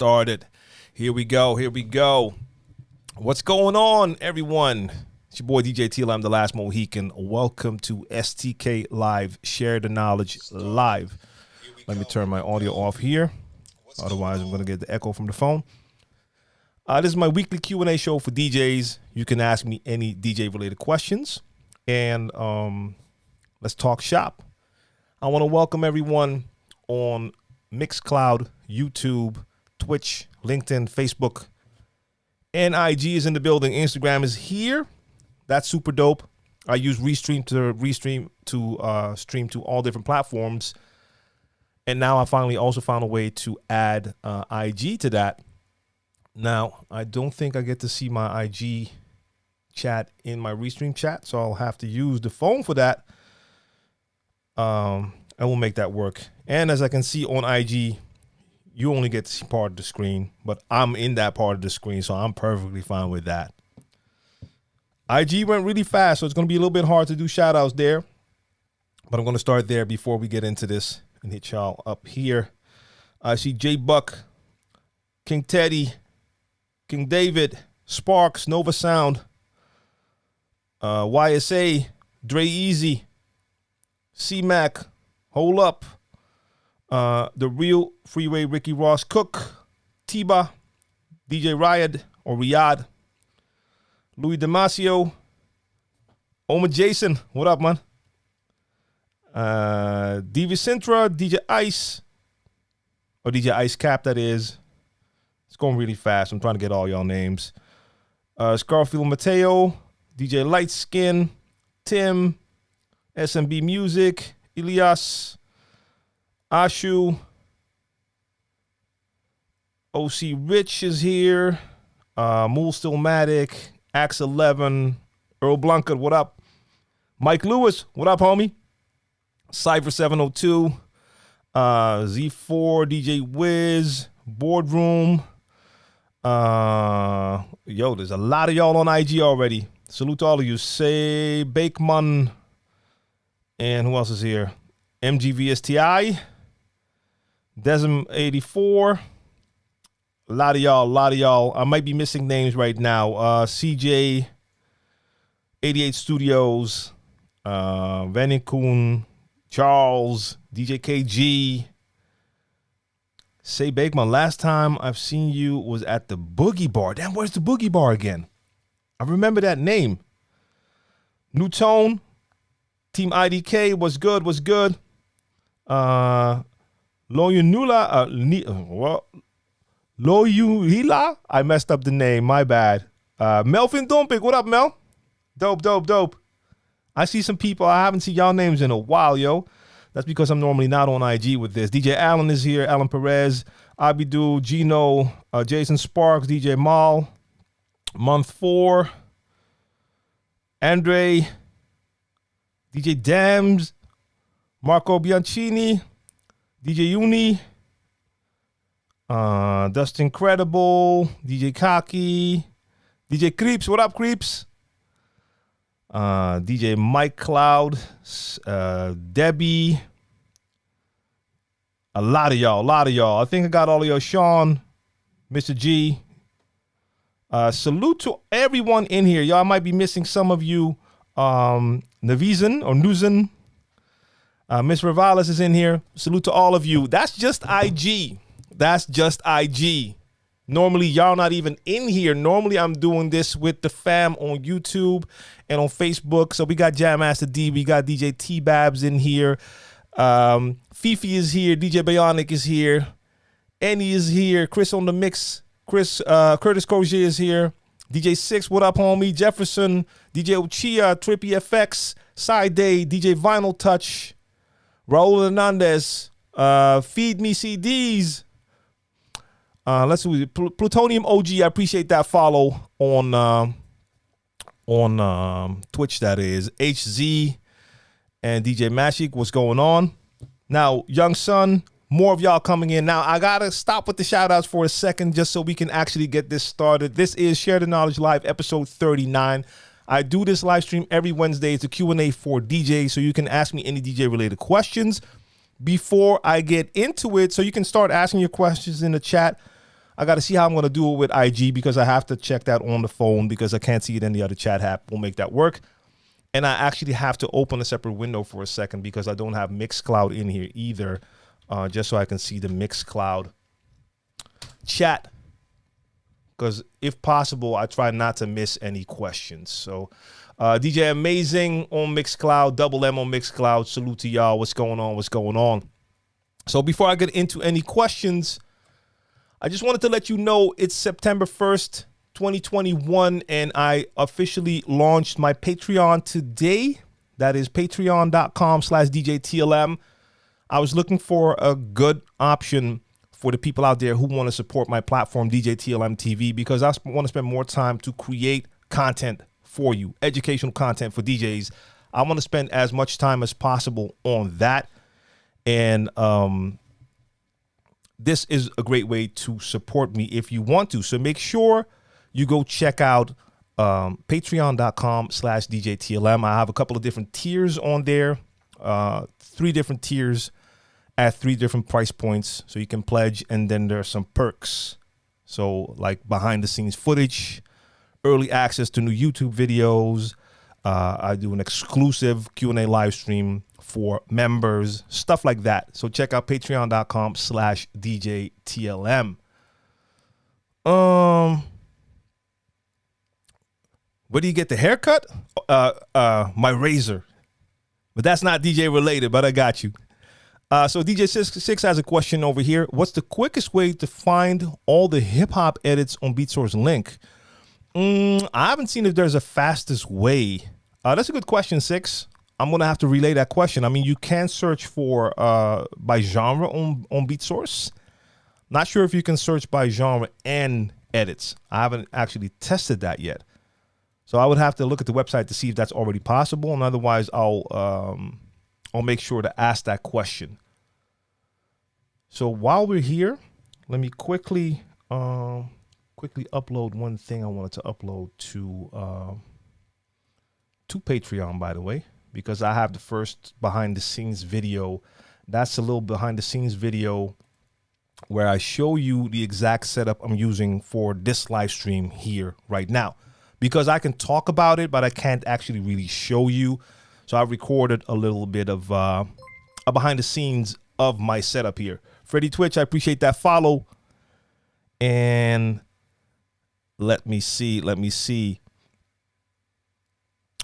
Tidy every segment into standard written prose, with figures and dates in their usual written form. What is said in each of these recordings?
started. Here we go. Here we go. What's going on, everyone? It's your boy DJ TLM, the last Mohican. Welcome to STK Live. Share the knowledge live. Let me turn my audio off here. Otherwise, I'm going to get the echo from the phone. This is my weekly Q&A show for DJs. You can ask me any DJ-related questions. And let's talk shop. I want to welcome everyone on Mixcloud, YouTube, Twitch, LinkedIn, Facebook, and IG is in the building. Instagram is here. That's super dope. I use Restream to stream to all different platforms. And now I finally also found a way to add IG to that. Now, I don't think I get to see my IG chat in my Restream chat, so I'll have to use the phone for that. I will make that work. And as I can see on IG, you only get to see part of the screen, but I'm in that part of the screen, so I'm perfectly fine with that. IG went really fast, so it's going to be a little bit hard to do shout outs there, but I'm going to start there before we get into this and hit y'all up here. I see J Buck, King Teddy, King David, Sparks, Nova Sound, YSA, Dre Easy, C-Mac, Hold Up, The Real Freeway, Ricky Ross Cook, Tiba, DJ Riot or Riyadh, Louis Damasio, Oma Jason, what up, man? DV Sintra, DJ Ice, or DJ Ice Cap, that is. It's going really fast. I'm trying to get all y'all names. Scarfield Mateo, DJ Lightskin, Tim, SMB Music, Elias, Ashu, OC Rich is here, Mool Stillmatic, Axe 11, Earl Blanca, what up? Mike Lewis, what up, homie? Cypher 702, Z4, DJ Wiz, Boardroom. Yo, there's a lot of y'all on IG already. Salute to all of you. Say Bakeman. And who else is here? MGVSTI, Desm84. A lot of y'all. I might be missing names right now. CJ, 88 Studios, Vanikun, Charles, DJ KG. Say Bakeman, last time I've seen you was at the Boogie Bar. Damn, where's the Boogie Bar again? I remember that name. New Tone, Team IDK, what's good? Loyuhila? I messed up the name, my bad. Melvin Dompik, what up, Mel? Dope. I see some people, I haven't seen y'all names in a while, yo. That's because I'm normally not on IG with this. DJ Allen is here, Alan Perez, Abidou, Gino, Jason Sparks, DJ Mal, Month 4, Andre, DJ Dams, Marco Bianchini, DJ Uni, Dustin Credible, DJ Kaki, DJ Creeps, what up, Creeps? DJ Mike Cloud, Debbie, a lot of y'all. I think I got all of y'all. Sean, Mr. G. Salute to everyone in here. Y'all might be missing some of you. Navizan or Nuzan. Miss Rivales is in here. Salute to all of you. That's just IG. Normally, y'all not even in here. Normally, I'm doing this with the fam on YouTube and on Facebook. So we got Jam Master D. We got DJ T-Babs in here. Fifi is here. DJ Bionic is here. Annie is here. Chris on the mix. Curtis Crozier is here. DJ Six, what up, homie? Jefferson. DJ Ochia. Trippy FX. Side Day. DJ Vinyl Touch. Raul Hernandez. Feed Me CDs. Let's see. Plutonium OG. I appreciate that follow on Twitch. That is HZ and DJ Mashik. What's going on? Now, Young Son. More of y'all coming in. Now, I got to stop with the shout outs for a second just so we can actually get this started. This is Share the Knowledge Live, episode 39. I do this live stream every Wednesday. It's a Q&A for DJs, so you can ask me any DJ-related questions before I get into it. So you can start asking your questions in the chat. I got to see how I'm going to do it with IG because I have to check that on the phone because I can't see it in the other chat app. We'll make that work. And I actually have to open a separate window for a second because I don't have Mixcloud in here either, just so I can see the Mixcloud chat. Because if possible, I try not to miss any questions. So DJ Amazing on Mixcloud, Double M on Mixcloud. Salute to y'all. What's going on? What's going on? So before I get into any questions, I just wanted to let you know it's September 1st, 2021, and I officially launched my Patreon today. That is patreon.com/DJ TLM. I was looking for a good option for the people out there who want to support my platform, DJ TLM TV, because I want to spend more time to create content for you, educational content for DJs. I want to spend as much time as possible on that. And this is a great way to support me if you want to. So make sure you go check out patreon.com/DJ TLM. I have a couple of different tiers on there, 3 different tiers at 3 different price points, so you can pledge, and then there are some perks. So like behind the scenes footage, early access to new YouTube videos. I do an exclusive Q&A live stream for members, stuff like that. So check out patreon.com/DJ TLM. Where do you get the haircut? My razor. But that's not DJ related, but I got you. So DJ Six has a question over here. What's the quickest way to find all the hip hop edits on BeatSource Link? I haven't seen if there's a fastest way. That's a good question, Six. I'm going to have to relay that question. I mean, you can search for by genre on BeatSource. Not sure if you can search by genre and edits. I haven't actually tested that yet. So I would have to look at the website to see if that's already possible. And otherwise, I'll make sure to ask that question. So while we're here, let me quickly upload one thing I wanted to upload to Patreon, by the way, because I have the first behind the scenes video. That's a little behind the scenes video where I show you the exact setup I'm using for this live stream here right now, because I can talk about it, but I can't actually really show you. So I recorded a little bit of a behind the scenes of my setup here. Freddie Twitch, I appreciate that follow. And let me see.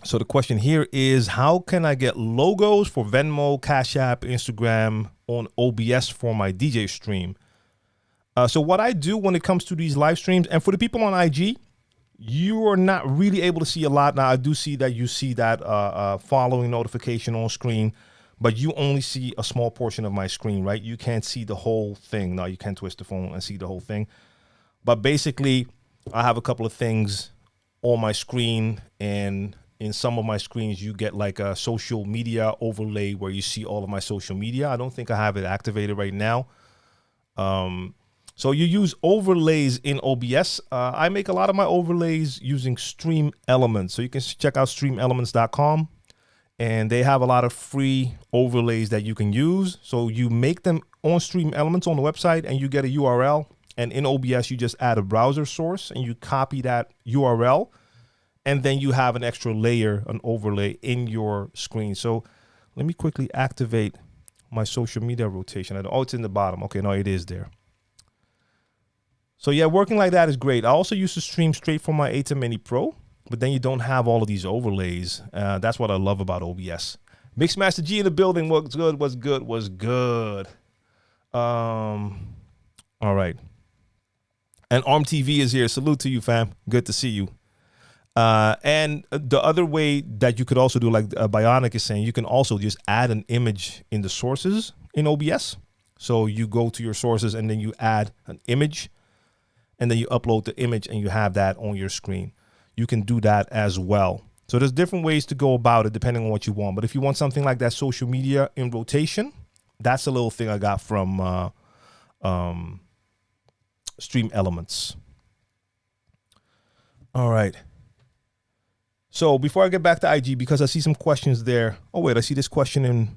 So the question here is, how can I get logos for Venmo, Cash App, Instagram on OBS for my DJ stream? So what I do when it comes to these live streams, and for the people on IG, you are not really able to see a lot. Now, I do see that you see that following notification on screen, but you only see a small portion of my screen, right? You can't see the whole thing. Now, you can twist the phone and see the whole thing. But basically, I have a couple of things on my screen, and in some of my screens, you get like a social media overlay where you see all of my social media. I don't think I have it activated right now. So you use overlays in OBS. I make a lot of my overlays using Stream Elements. So you can check out streamelements.com, and they have a lot of free overlays that you can use. So you make them on Stream Elements on the website, and you get a URL. And in OBS, you just add a browser source, and you copy that URL. And then you have an extra layer, an overlay in your screen. So let me quickly activate my social media rotation. Oh, it's in the bottom. Okay, no, it is there. So yeah, working like that is great. I also used to stream straight from my ATEM Mini Pro, but then you don't have all of these overlays. That's what I love about OBS. Mixmaster G in the building. What's good? What's good? What's good? All right. And Arm TV is here. Salute to you, fam. Good to see you. And the other way that you could also do, like Bionic is saying, you can also just add an image in the sources in OBS. So you go to your sources and then you add an image, and then you upload the image and you have that on your screen. You can do that as well. So there's different ways to go about it depending on what you want. But if you want something like that social media in rotation, that's a little thing I got from Stream Elements. All right. So before I get back to IG, because I see some questions there. Oh, wait, I see this question in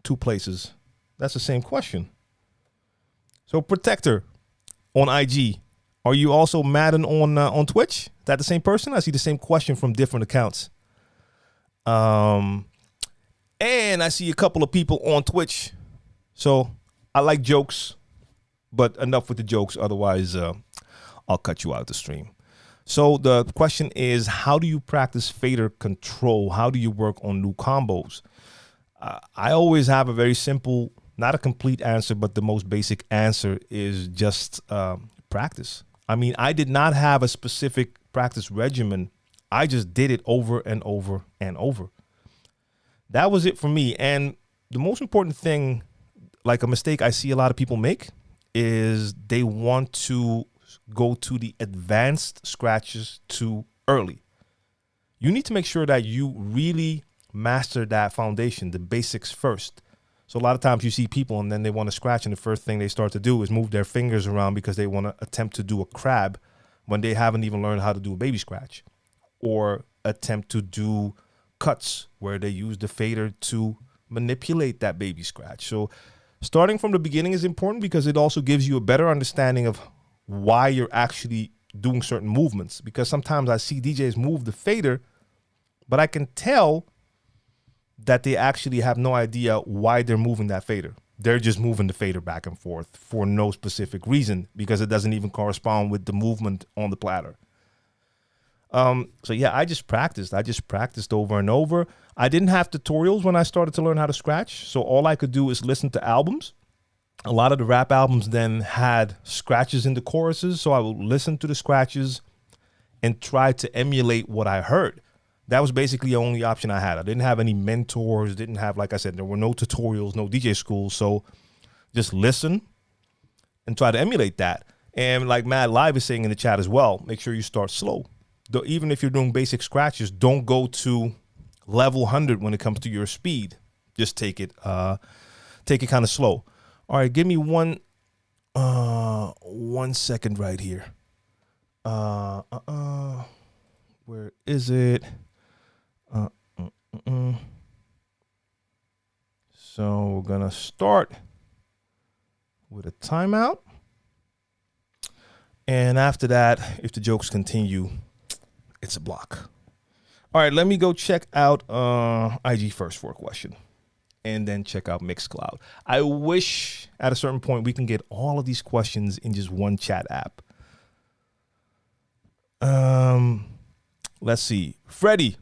2 places. That's the same question. So Protector on IG. Are you also Madden on Twitch? Is that the same person? I see the same question from different accounts. And I see a couple of people on Twitch. So I like jokes, but enough with the jokes. Otherwise, I'll cut you out of the stream. So the question is, how do you practice fader control? How do you work on new combos? I always have a very simple, not a complete answer, but the most basic answer is just practice. I mean, I did not have a specific practice regimen. I just did it over and over and over. That was it for me. And the most important thing, like a mistake I see a lot of people make, is they want to go to the advanced scratches too early. You need to make sure that you really master that foundation, the basics first. So a lot of times you see people and then they want to scratch, and the first thing they start to do is move their fingers around because they want to attempt to do a crab when they haven't even learned how to do a baby scratch, or attempt to do cuts where they use the fader to manipulate that baby scratch. So starting from the beginning is important because it also gives you a better understanding of why you're actually doing certain movements. Because sometimes I see DJs move the fader, but I can tell that they actually have no idea why they're moving that fader. They're just moving the fader back and forth for no specific reason because it doesn't even correspond with the movement on the platter. So yeah, I just practiced over and over. I didn't have tutorials when I started to learn how to scratch. So all I could do is listen to albums. A lot of the rap albums then had scratches in the choruses. So I would listen to the scratches and try to emulate what I heard. That was basically the only option I had. I didn't have any mentors, didn't have, like I said, there were no tutorials, no DJ schools. So just listen and try to emulate that. And like Mad Live is saying in the chat as well, make sure you start slow. Even if you're doing basic scratches, don't go to level 100 when it comes to your speed. Just take it kind of slow. All right, give me 1 second right here. Where is it? So we're gonna start with a timeout, and after that, if the jokes continue, it's a block. All right, let me go check out IG first for a question, and then check out Mixcloud. I wish at a certain point we can get all of these questions in just one chat app. Let's see. Freddie,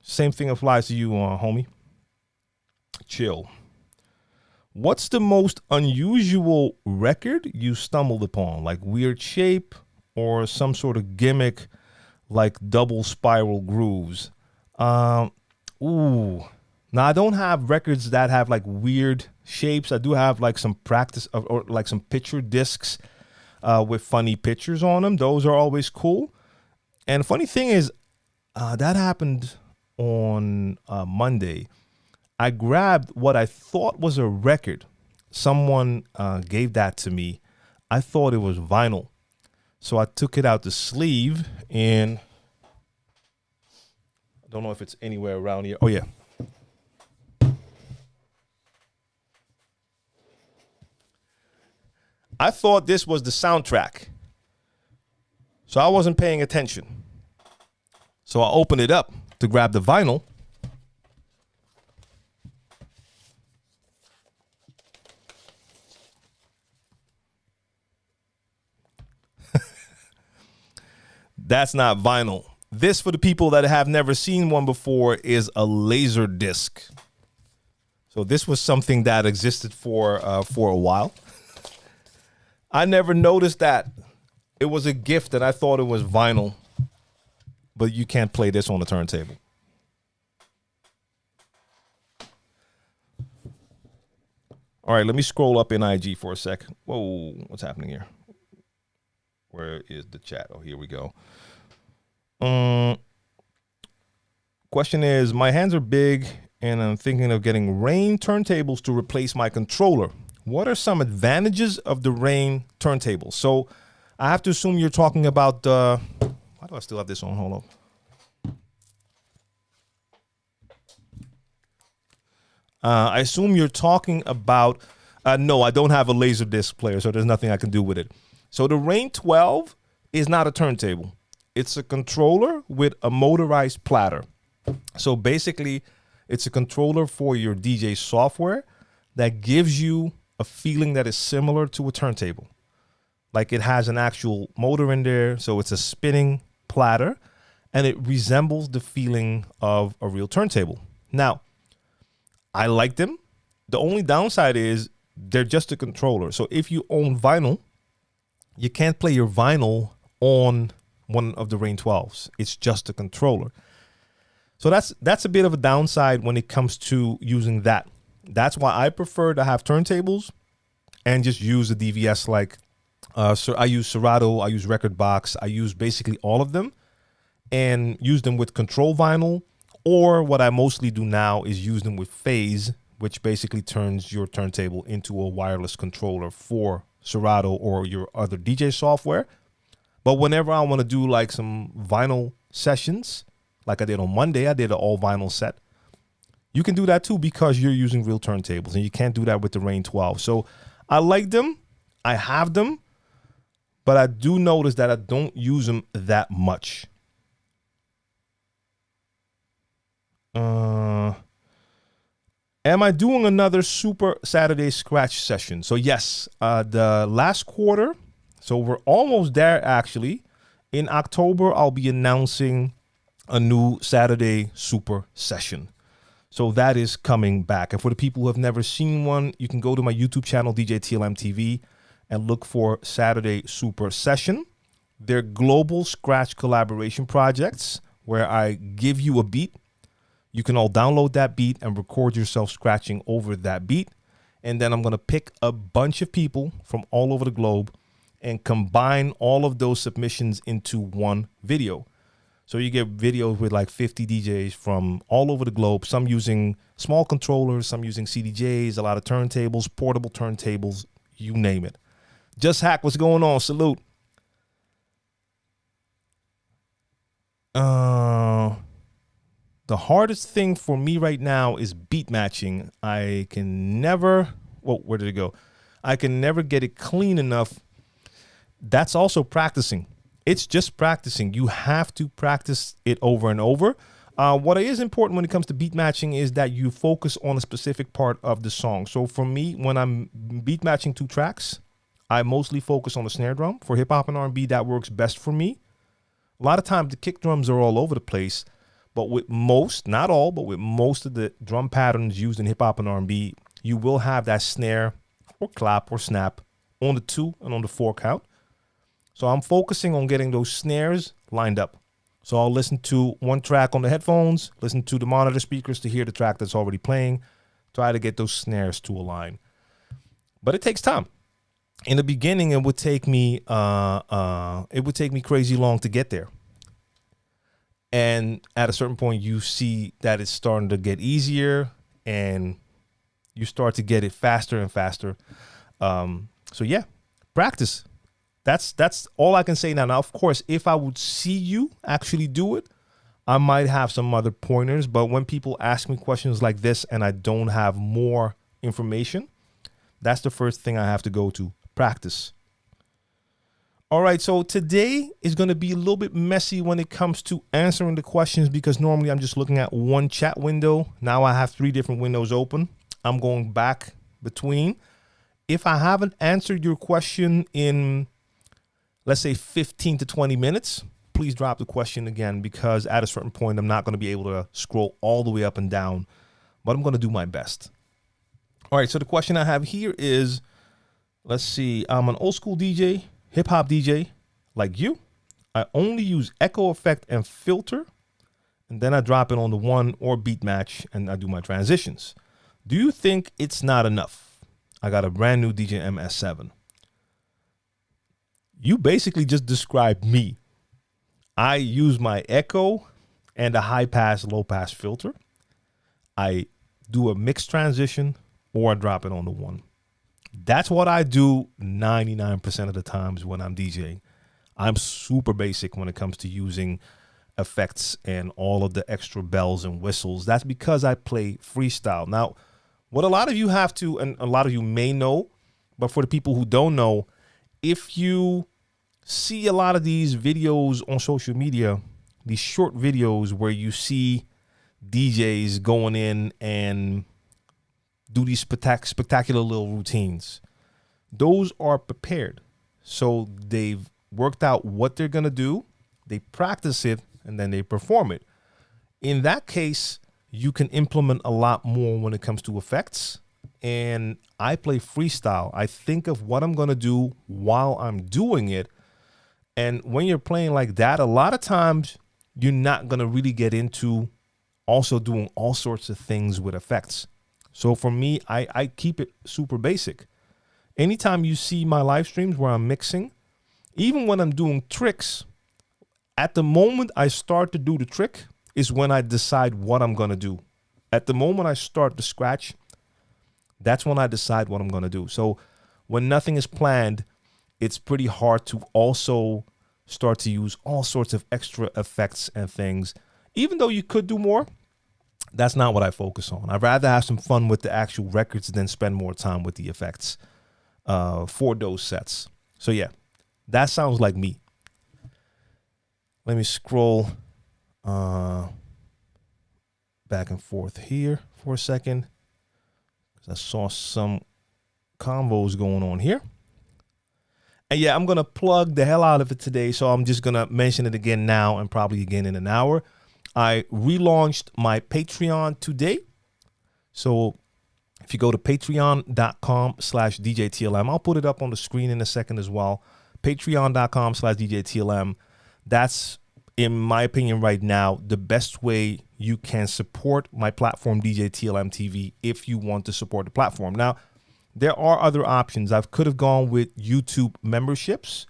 same thing applies to you, homie. Chill. What's the most unusual record you stumbled upon? Like weird shape or some sort of gimmick like double spiral grooves? Now I don't have records that have like weird shapes. I do have like some practice or like some picture discs with funny pictures on them. Those are always cool. And the funny thing is, that happened on Monday. I grabbed what I thought was a record. Someone gave that to me. I thought it was vinyl. So I took it out the sleeve, and I don't know if it's anywhere around here. Oh, yeah. I thought this was the soundtrack. So I wasn't paying attention. So I opened it up to grab the vinyl. That's not vinyl. This, for the people that have never seen one before, is a laser disc. So this was something that existed for a while. I never noticed that. It was a gift that I thought it was vinyl, but you can't play this on a turntable. All right, let me scroll up in IG for a second. Whoa, what's happening here? Where is the chat? Oh, here we go. Question is, my hands are big and I'm thinking of getting Rain turntables to replace my controller. What are some advantages of the Rain turntable? So I have to assume you're talking about the, why do I still have this on? Hold on. I assume you're talking about, no, I don't have a laser disc player, so there's nothing I can do with it. So the Rain 12 is not a turntable. It's a controller with a motorized platter. So basically, it's a controller for your DJ software that gives you a feeling that is similar to a turntable. Like it has an actual motor in there, so it's a spinning platter, and it resembles the feeling of a real turntable. Now, I like them. The only downside is they're just a controller. So if you own vinyl, you can't play your vinyl on one of the Rain 12s. It's just a controller. So that's a bit of a downside when it comes to using that. That's why I prefer to have turntables and just use a DVS like so I use Serato, I use Record Box, I use basically all of them and use them with control vinyl, or what I mostly do now is use them with phase, which basically turns your turntable into a wireless controller for Serato or your other DJ software. But whenever I want to do like some vinyl sessions, like I did on Monday, I did an all vinyl set. You can do that too because you're using real turntables, and you can't do that with the Rain 12. So I like them. I have them. But I do notice that I don't use them that much. Am I doing another Super Saturday Scratch session? So yes, the last quarter. So we're almost there actually. In October, I'll be announcing a new Saturday Super session. So that is coming back. And for the people who have never seen one, you can go to my YouTube channel, DJ TLM TV, and look for Saturday Super Session. They're global scratch collaboration projects where I give you a beat. You can all download that beat and record yourself scratching over that beat. And then I'm going to pick a bunch of people from all over the globe and combine all of those submissions into one video. So you get videos with like 50 DJs from all over the globe, some using small controllers, some using CDJs, a lot of turntables, portable turntables, you name it. Just Hack, what's going on? Salute. The hardest thing for me right now is beat matching. I can never, well, where did it go? I can never get it clean enough. That's also practicing. It's just practicing. You have to practice it over and over. What is important when it comes to beat matching is that you focus on a specific part of the song. So for me, when I'm beat matching two tracks, I mostly focus on the snare drum. For hip hop and R&B, that works best for me. A lot of times the kick drums are all over the place, but with most, not all, but with most of the drum patterns used in hip hop and R&B, you will have that snare or clap or snap on the 2 and on the 4 count. So I'm focusing on getting those snares lined up. So I'll listen to one track on the headphones, listen to the monitor speakers to hear the track that's already playing, try to get those snares to align. But it takes time. In the beginning, it would take me crazy long to get there. And at a certain point, you see that it's starting to get easier, and you start to get it faster and faster. So yeah, practice. That's all I can say now. Now, of course, if I would see you actually do it, I might have some other pointers. But when people ask me questions like this and I don't have more information, that's the first thing I have to go to. Practice. All right, so today is going to be a little bit messy when it comes to answering the questions because normally I'm just looking at one chat window. Now I have 3 different windows open. I'm going back between. If I haven't answered your question in, let's say, 15 to 20 minutes, please drop the question again because at a certain point I'm not going to be able to scroll all the way up and down, but I'm going to do my best. All right, so the question I have here is, let's see, I'm an old school DJ, hip hop DJ like you. I only use echo effect and filter, and then I drop it on the 1 or beat match and I do my transitions. Do you think it's not enough? I got a brand new DJ MS7. You basically just described me. I use my echo and a high pass, low pass filter. I do a mixed transition or I drop it on the 1. That's what I do 99% of the times when I'm DJing. I'm super basic when it comes to using effects and all of the extra bells and whistles. That's because I play freestyle. Now, what a lot of you have to, and a lot of you may know, but for the people who don't know, if you see a lot of these videos on social media, these short videos where you see DJs going in and do these spectacular little routines. Those are prepared. So they've worked out what they're going to do, they practice it, and then they perform it. In that case, you can implement a lot more when it comes to effects. And I play freestyle. I think of what I'm going to do while I'm doing it. And when you're playing like that, a lot of times you're not going to really get into also doing all sorts of things with effects. So for me, I keep it super basic. Anytime you see my live streams where I'm mixing, even when I'm doing tricks, at the moment I start to do the trick is when I decide what I'm going to do. At the moment I start to scratch, that's when I decide what I'm going to do. So when nothing is planned, it's pretty hard to also start to use all sorts of extra effects and things. Even though you could do more, that's not what I focus on. I'd rather have some fun with the actual records than spend more time with the effects for those sets. So yeah, that sounds like me. Let me scroll back and forth here for a second, because I saw some combos going on here. And yeah, I'm going to plug the hell out of it today, so I'm just going to mention it again now and probably again in an hour. I relaunched my Patreon today. So if you go to patreon.com/DJ TLM, I'll put it up on the screen in a second as well. Patreon.com/DJ TLM. That's, in my opinion right now, the best way you can support my platform, DJ TLM TV, if you want to support the platform. Now, there are other options. I could have gone with YouTube memberships.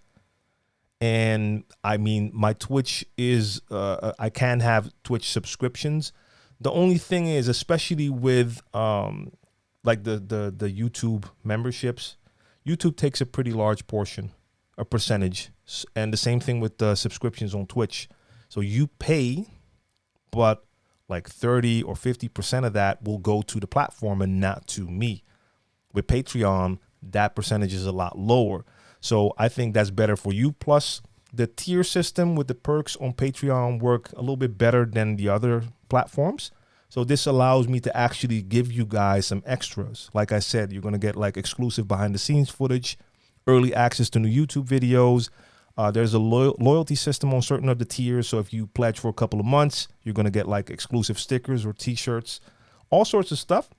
And I mean, my Twitch is, I can have Twitch subscriptions. The only thing is, especially with like the YouTube memberships, YouTube takes a pretty large portion, a percentage. And the same thing with the subscriptions on Twitch. So you pay, but like 30 or 50% of that will go to the platform and not to me. With Patreon, that percentage is a lot lower. So I think that's better for you. Plus, the tier system with the perks on Patreon work a little bit better than the other platforms. So this allows me to actually give you guys some extras. Like I said, you're going to get like exclusive behind the scenes footage, early access to new YouTube videos. There's a loyalty system on certain of the tiers. So if you pledge for a couple of months, you're going to get like exclusive stickers or t-shirts, all sorts of stuff.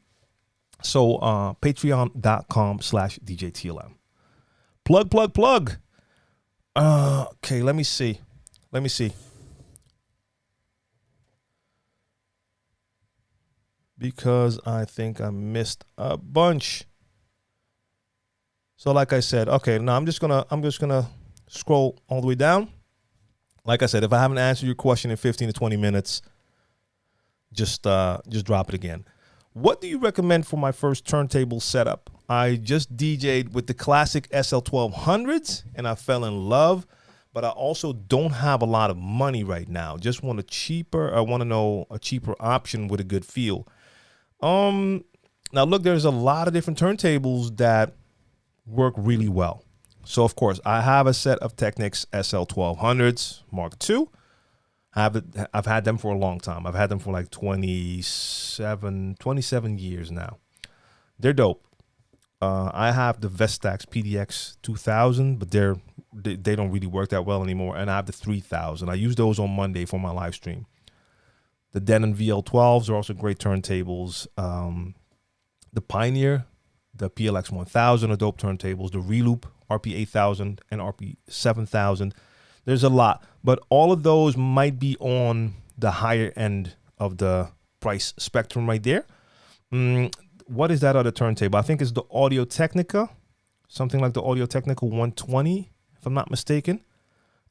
So patreon.com/DJ TLM. Plug. Okay, let me see. Because I think I missed a bunch. So like I said, okay, now I'm just gonna scroll all the way down. Like I said, if I haven't answered your question in 15 to 20 minutes, just drop it again. What do you recommend for my first turntable setup? I just DJ'd with the classic SL1200s and I fell in love, but I also don't have a lot of money right now. Just want I want to know a cheaper option with a good feel. Now look, there's a lot of different turntables that work really well. So of course, I have a set of Technics SL1200s Mark II. I've had them for a long time. I've had them for like 27 years now. They're dope. I have the Vestax PDX 2000, but they don't really work that well anymore. And I have the 3000. I use those on Monday for my live stream. The Denon VL12s are also great turntables. The Pioneer, the PLX 1000 are dope turntables. The Reloop RP 8000 and RP 7000. There's a lot, but all of those might be on the higher end of the price spectrum right there. What is that other turntable? I think it's the Audio Technica, something like the Audio Technica 120, if I'm not mistaken.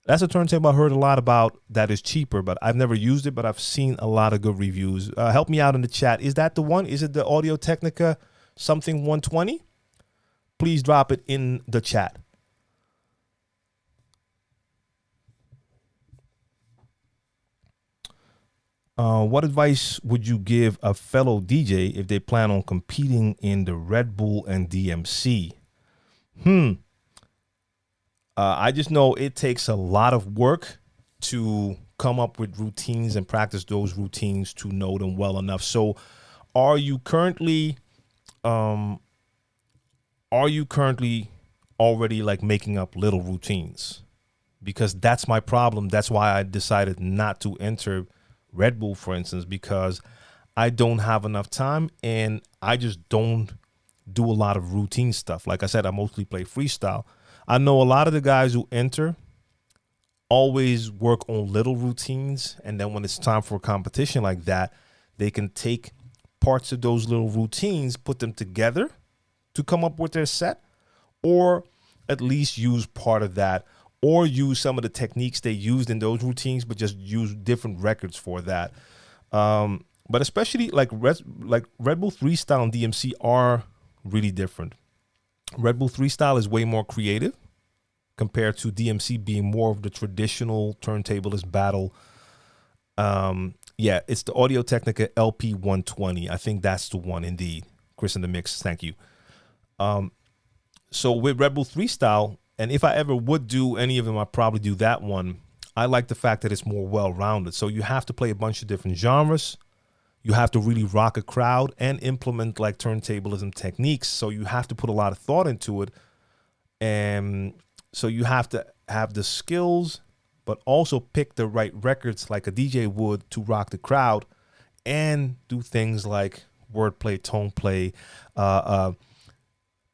That's a turntable I heard a lot about that is cheaper, but I've never used it, but I've seen a lot of good reviews. Help me out in the chat. Is that the one? Is it the Audio Technica something 120? Please drop it in the chat. What advice would you give a fellow DJ if they plan on competing in the Red Bull and DMC? I just know it takes a lot of work to come up with routines and practice those routines to know them well enough. So are you currently um already like making up little routines? Because that's my problem. That's why I decided not to enter Red Bull, for instance, because I don't have enough time and I just don't do a lot of routine stuff. Like I said, I mostly play freestyle. I know a lot of the guys who enter always work on little routines, and then when it's time for a competition like that, they can take parts of those little routines, put them together to come up with their set, or at least use part of that, or use some of the techniques they used in those routines, but just use different records for that. But especially like Red Bull Freestyle and DMC are really different. Red Bull Freestyle is way more creative compared to DMC being more of the traditional turntablist battle. Yeah, it's the Audio Technica LP 120. I think that's the one indeed. Chris in the mix, thank you. So with Red Bull Freestyle, and if I ever would do any of them, I'd probably do that one. I like the fact that it's more well-rounded. So you have to play a bunch of different genres. You have to really rock a crowd and implement like turntablism techniques. So you have to put a lot of thought into it. And so you have to have the skills, but also pick the right records like a DJ would to rock the crowd, and do things like wordplay, tone play,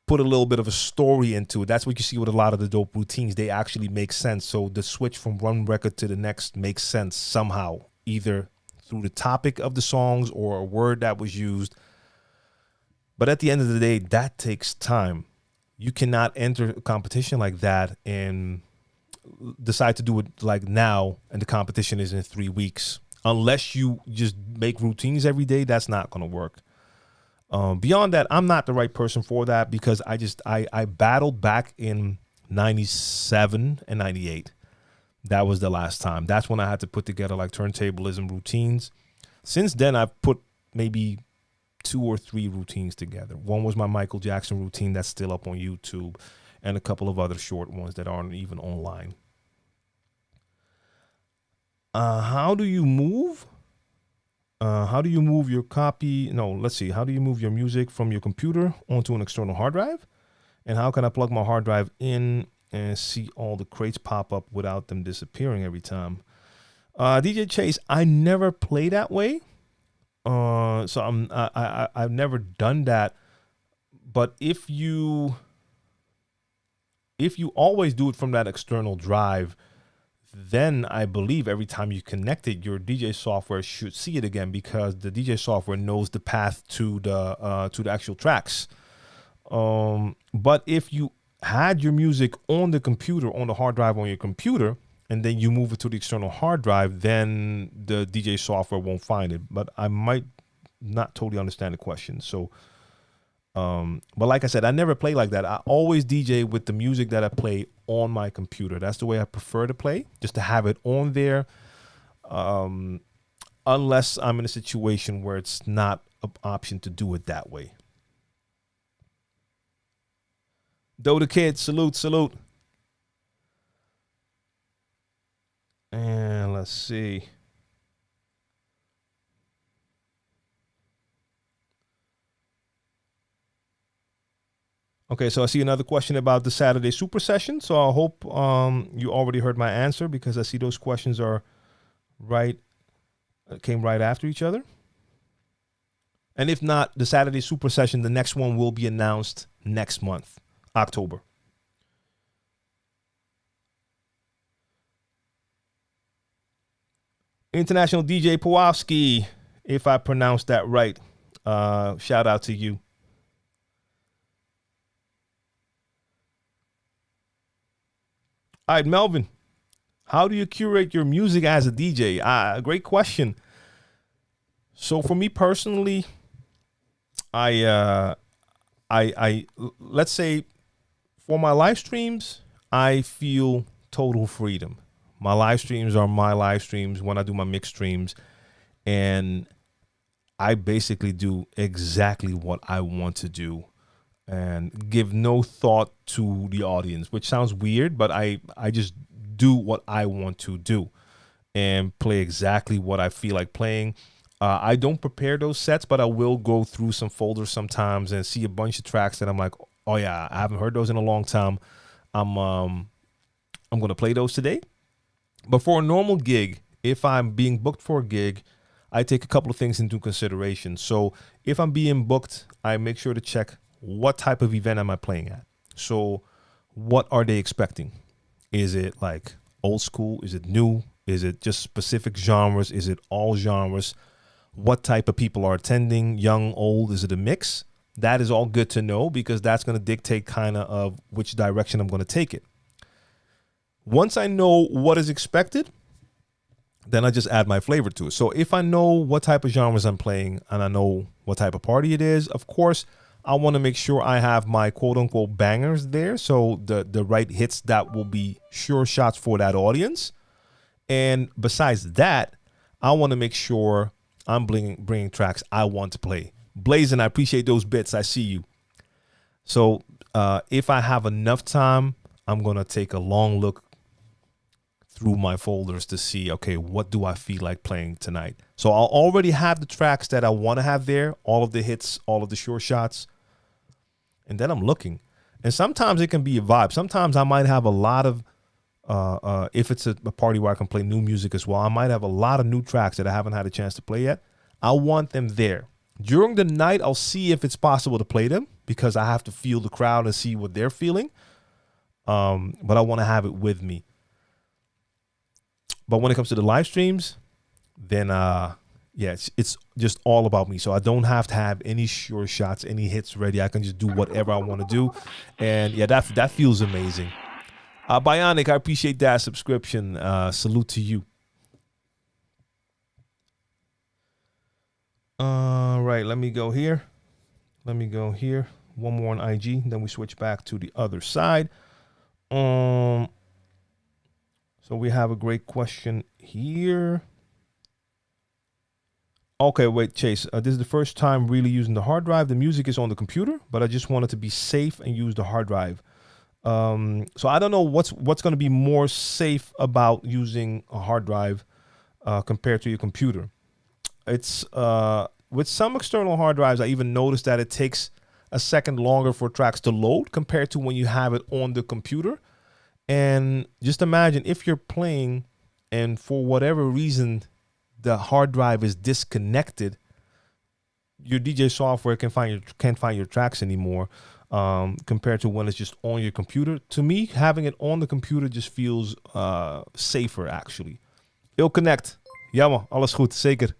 put a little bit of a story into it. That's what you see with a lot of the dope routines. They actually make sense. So the switch from one record to the next makes sense somehow, either through the topic of the songs or a word that was used. But at the end of the day, that takes time. You cannot enter a competition like that and decide to do it like now, and the competition is in 3 weeks. Unless you just make routines every day, that's not going to work. Beyond that, I'm not the right person for that, because I battled back in 97 and 98. That was the last time. That's when I had to put together like turntablism routines. Since then, I've put maybe 2 or 3 routines together. One was my Michael Jackson routine that's still up on YouTube, and a couple of other short ones that aren't even online. How do you move? How do you move your copy? No, let's see. How do you move your music from your computer onto an external hard drive? And how can I plug my hard drive in and see all the crates pop up without them disappearing every time? DJ Chase, I never play that way. So I've never done that. But if you always do it from that external drive, then I believe every time you connect it, your DJ software should see it again, because the DJ software knows the path to the actual tracks. But if you had your music on the computer, on the hard drive on your computer, and then you move it to the external hard drive, then the DJ software won't find it. But I might not totally understand the question. So, but like I said, I never play like that. I always DJ with the music that I play on my computer. That's the way I prefer to play, just to have it on there. Unless I'm in a situation where it's not an option to do it that way. Doda Kid, salute, salute. And let's see. Okay, so I see another question about the Saturday Super Session. So I hope you already heard my answer, because I see those questions are came right after each other. And if not, the Saturday Super Session, the next one will be announced next month, October. International DJ Pawlowski, if I pronounced that right, shout out to you. All right, Melvin, how do you curate your music as a DJ? Great question. So for me personally, I let's say for my live streams, I feel total freedom. My live streams are my live streams when I do my mix streams, and I basically do exactly what I want to do. and give no thought to the audience, which sounds weird, but I just do what I want to do and play exactly what I feel like playing. I don't prepare those sets, but I will go through some folders sometimes and see a bunch of tracks that I'm like, oh yeah, I haven't heard those in a long time. I'm gonna play those today. But for a normal gig, if I'm being booked for a gig, I take a couple of things into consideration. So if I'm being booked, I make sure to check what type of event am I playing at. So what are they expecting? Is it like old school? Is it new? Is it just specific genres? Is it all genres? What type of people are attending? Young, old? Is it a mix? That is all good to know because that's going to dictate kind of which direction I'm going to take it. Once I know what is expected, then I just add my flavor to it. So if I know what type of genres I'm playing and I know what type of party it is, of course, I want to make sure I have my quote unquote bangers there. So the right hits that will be sure shots for that audience. And besides that, I want to make sure I'm bringing tracks I want to play. Blazing, I appreciate those bits. I see you. So if I have enough time, I'm going to take a long look through my folders to see, okay, what do I feel like playing tonight? So I'll already have the tracks that I want to have there, all of the hits, all of the sure shots. And then I'm looking. And sometimes it can be a vibe. Sometimes I might have a lot of, if it's a party where I can play new music as well, I might have a lot of new tracks that I haven't had a chance to play yet. I want them there. During the night, I'll see if it's possible to play them because I have to feel the crowd and see what they're feeling. But I want to have it with me. But when it comes to the live streams, then yeah, it's just all about me. So I don't have to have any sure shots, any hits ready. I can just do whatever I want to do. And yeah, that feels amazing. Bionic, I appreciate that subscription. Salute to you. All right, let me go here. One more on IG, then we switch back to the other side. So we have a great question here. Okay, wait, Chase. This is the first time really using the hard drive. The music is on the computer, but I just wanted to be safe and use the hard drive. So I don't know what's going to be more safe about using a hard drive compared to your computer. It's with some external hard drives, I even noticed that it takes a second longer for tracks to load compared to when you have it on the computer. And just imagine if you're playing and for whatever reason the hard drive is disconnected, your DJ software can't find your tracks anymore compared to when it's just on your computer. To me, having it on the computer just feels safer actually. It'll connect. Jammer, alles goed, zeker.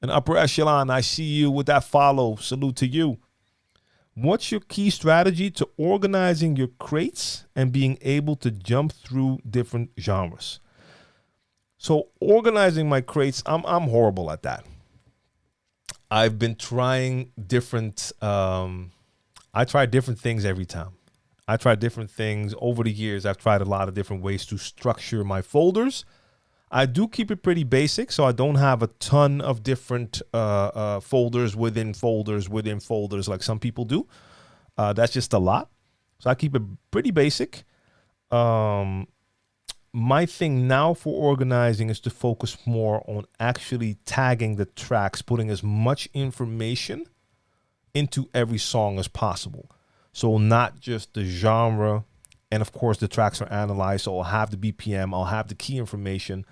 And Upper Echelon, I see you with that follow. Salute to you. What's your key strategy to organizing your crates and being able to jump through different genres? So organizing my crates, I'm horrible at that. I've been trying different, I try different things every time. I try different things over the years. I've tried a lot of different ways to structure my folders. I do keep it pretty basic, so I don't have a ton of different folders within folders within folders like some people do. That's just a lot. So I keep it pretty basic. My thing now for organizing is to focus more on actually tagging the tracks, putting as much information into every song as possible. So not just the genre, and of course the tracks are analyzed, so I'll have the BPM, I'll have the key information,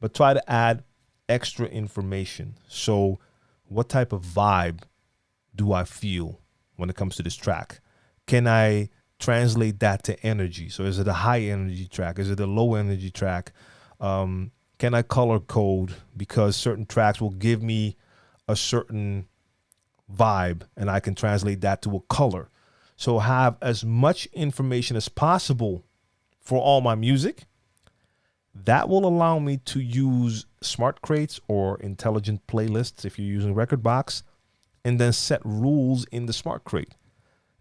but try to add extra information. So what type of vibe do I feel when it comes to this track? Can I translate that to energy? So is it a high energy track? Is it a low energy track? Can I color code? Because certain tracks will give me a certain vibe and I can translate that to a color. So have as much information as possible for all my music. That will allow me to use smart crates or intelligent playlists if you're using Rekordbox, and then set rules in the smart crate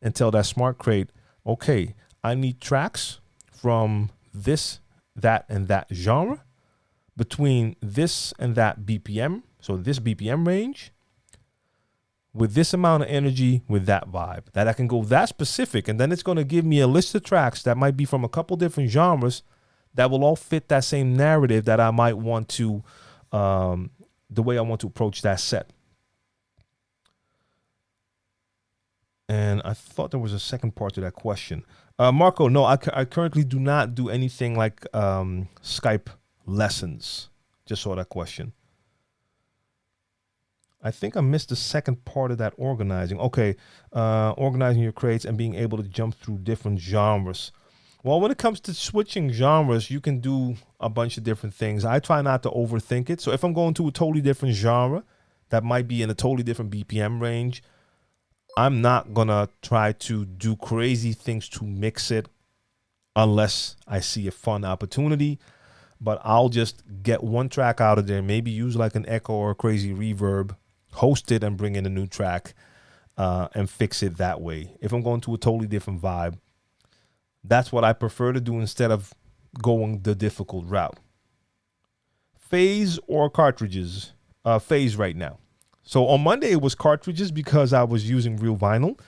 and tell that smart crate, okay, I need tracks from this, that, and that genre between this and that BPM. So this BPM range with this amount of energy, with that vibe, that I can go that specific. And then it's going to give me a list of tracks that might be from a couple different genres that will all fit that same narrative that I might want to, the way I want to approach that set. And I thought there was a second part to that question. Marco, no, I currently do not do anything like Skype lessons. Just saw that question. I think I missed the second part of that organizing. Okay, organizing your crates and being able to jump through different genres. Well, when it comes to switching genres, you can do a bunch of different things. I try not to overthink it. So if I'm going to a totally different genre that might be in a totally different BPM range, I'm not going to try to do crazy things to mix it unless I see a fun opportunity. But I'll just get one track out of there, maybe use like an echo or a crazy reverb, host it and bring in a new track and fix it that way. If I'm going to a totally different vibe, that's what I prefer to do instead of going the difficult route. Phase or cartridges? Phase right now. So on Monday it was cartridges because I was using real vinyl.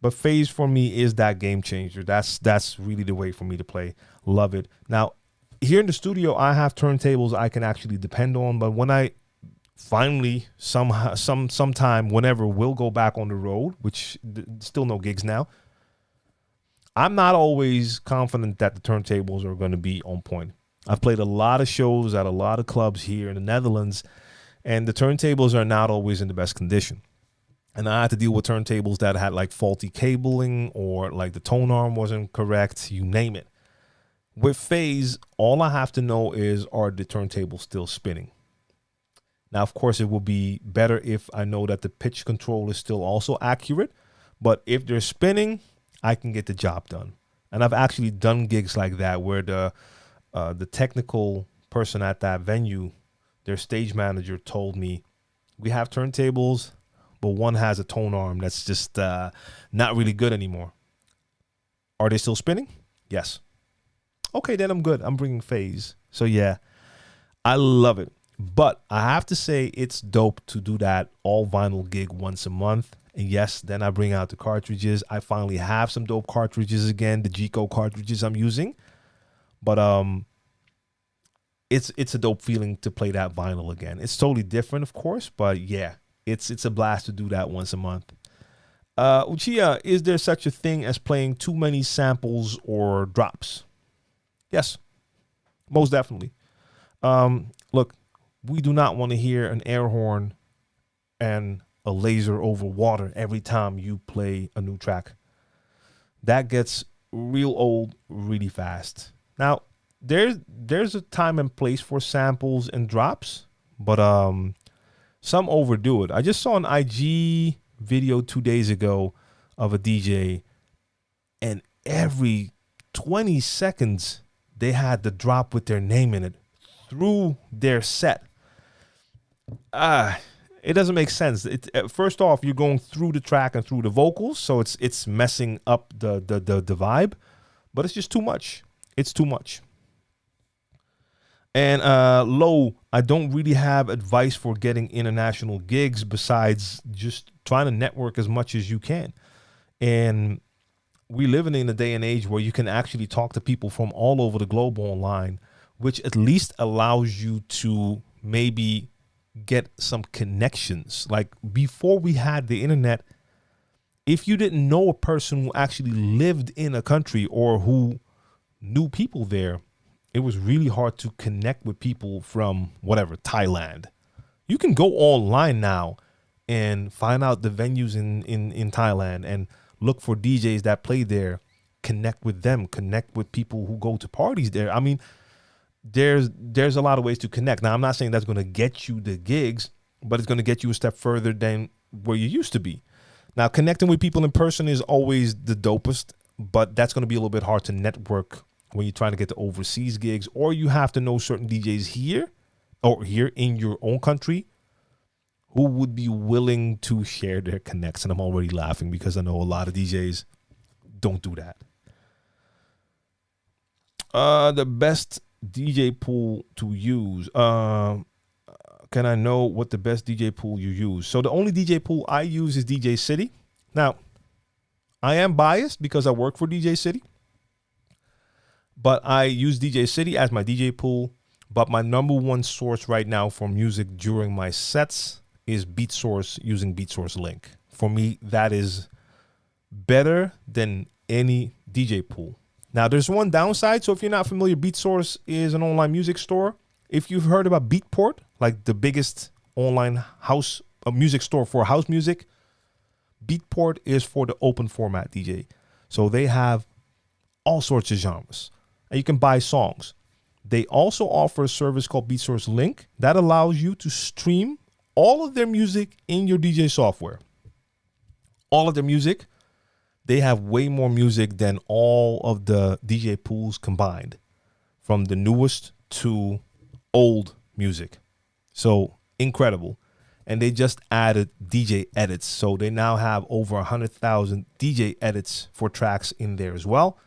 But phase for me is that game changer. That's really the way for me to play. Love it. Now, here in the studio, I have turntables I can actually depend on. But when I finally, sometime, whenever, will go back on the road, which still no gigs now, I'm not always confident that the turntables are going to be on point. I've played a lot of shows at a lot of clubs here in the Netherlands, and the turntables are not always in the best condition. And I had to deal with turntables that had like faulty cabling or like the tone arm wasn't correct, you name it. With phase, all I have to know is, are the turntables still spinning? Now, of course, it will be better if I know that the pitch control is still also accurate. But if they're spinning, I can get the job done. And I've actually done gigs like that where the technical person at that venue, their stage manager, told me, we have turntables, but one has a tone arm that's just not really good anymore. Are they still spinning? Yes. Okay, then I'm good. I'm bringing phase. So yeah, I love it. But I have to say it's dope to do that all vinyl gig once a month. And yes, then I bring out the cartridges. I finally have some dope cartridges again, the G-Code cartridges I'm using. But it's a dope feeling to play that vinyl again. It's totally different, of course, but yeah, it's a blast to do that once a month. Uchiha, is there such a thing as playing too many samples or drops? Yes, most definitely. Look, we do not want to hear an air horn and a laser over water every time you play a new track. That gets real old really fast. Now, there's a time and place for samples and drops, but some overdo it. I just saw an IG video 2 days ago of a DJ, and every 20 seconds they had the drop with their name in it through their set. It doesn't make sense. First off, you're going through the track and through the vocals, so it's messing up the vibe, but it's just too much. It's too much. And Low, I don't really have advice for getting international gigs besides just trying to network as much as you can. And we live in a day and age where you can actually talk to people from all over the globe online, which at least allows you to maybe get some connections. Like before we had the internet, if you didn't know a person who actually lived in a country or who knew people there, it was really hard to connect with people from whatever, Thailand. You can go online now and find out the venues in Thailand and look for DJs that play there, connect with them, connect with people who go to parties there. I mean, there's a lot of ways to connect. Now, I'm not saying that's going to get you the gigs, but it's going to get you a step further than where you used to be. Now, connecting with people in person is always the dopest, but that's going to be a little bit hard to network when you're trying to get to overseas gigs, or you have to know certain DJs here or here in your own country who would be willing to share their connects. And I'm already laughing because I know a lot of DJs don't do that. The best DJ pool to use. can I know what the best DJ pool you use? So the only DJ pool I use is DJ City. Now, I am biased because I work for DJ City, but I use DJ City as my DJ pool. But my number one source right now for music during my sets is BeatSource, using BeatSource Link. For me, that is better than any DJ pool. Now, there's one downside. So if you're not familiar, BeatSource is an online music store. If you've heard about Beatport, like the biggest online house music store for house music, Beatport is for the open format DJ. So they have all sorts of genres, and you can buy songs. They also offer a service called BeatSource Link that allows you to stream all of their music in your DJ software. All of their music. They have way more music than all of the DJ pools combined, from the newest to old music. So incredible. And they just added DJ edits. So they now have over 100,000 DJ edits for tracks in there as well.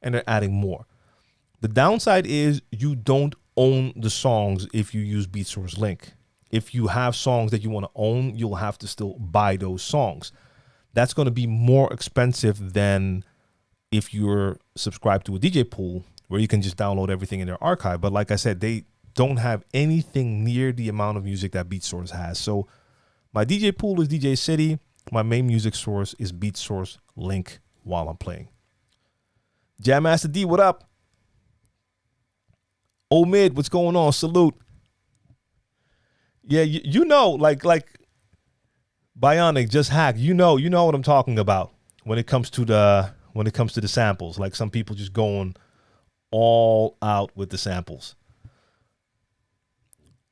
And they're adding more. The downside is you don't own the songs if you use BeatSource Link. If you have songs that you want to own, you'll have to still buy those songs. That's going to be more expensive than if you're subscribed to a DJ pool where you can just download everything in their archive. But like I said, they don't have anything near the amount of music that BeatSource has. So my DJ pool is DJ City. My main music source is BeatSource Link while I'm playing. Jam Master D, what up? Omid, what's going on? Salute. Yeah, you know, like Bionic, just hack. You know what I'm talking about when it comes to the samples. Like some people just going all out with the samples.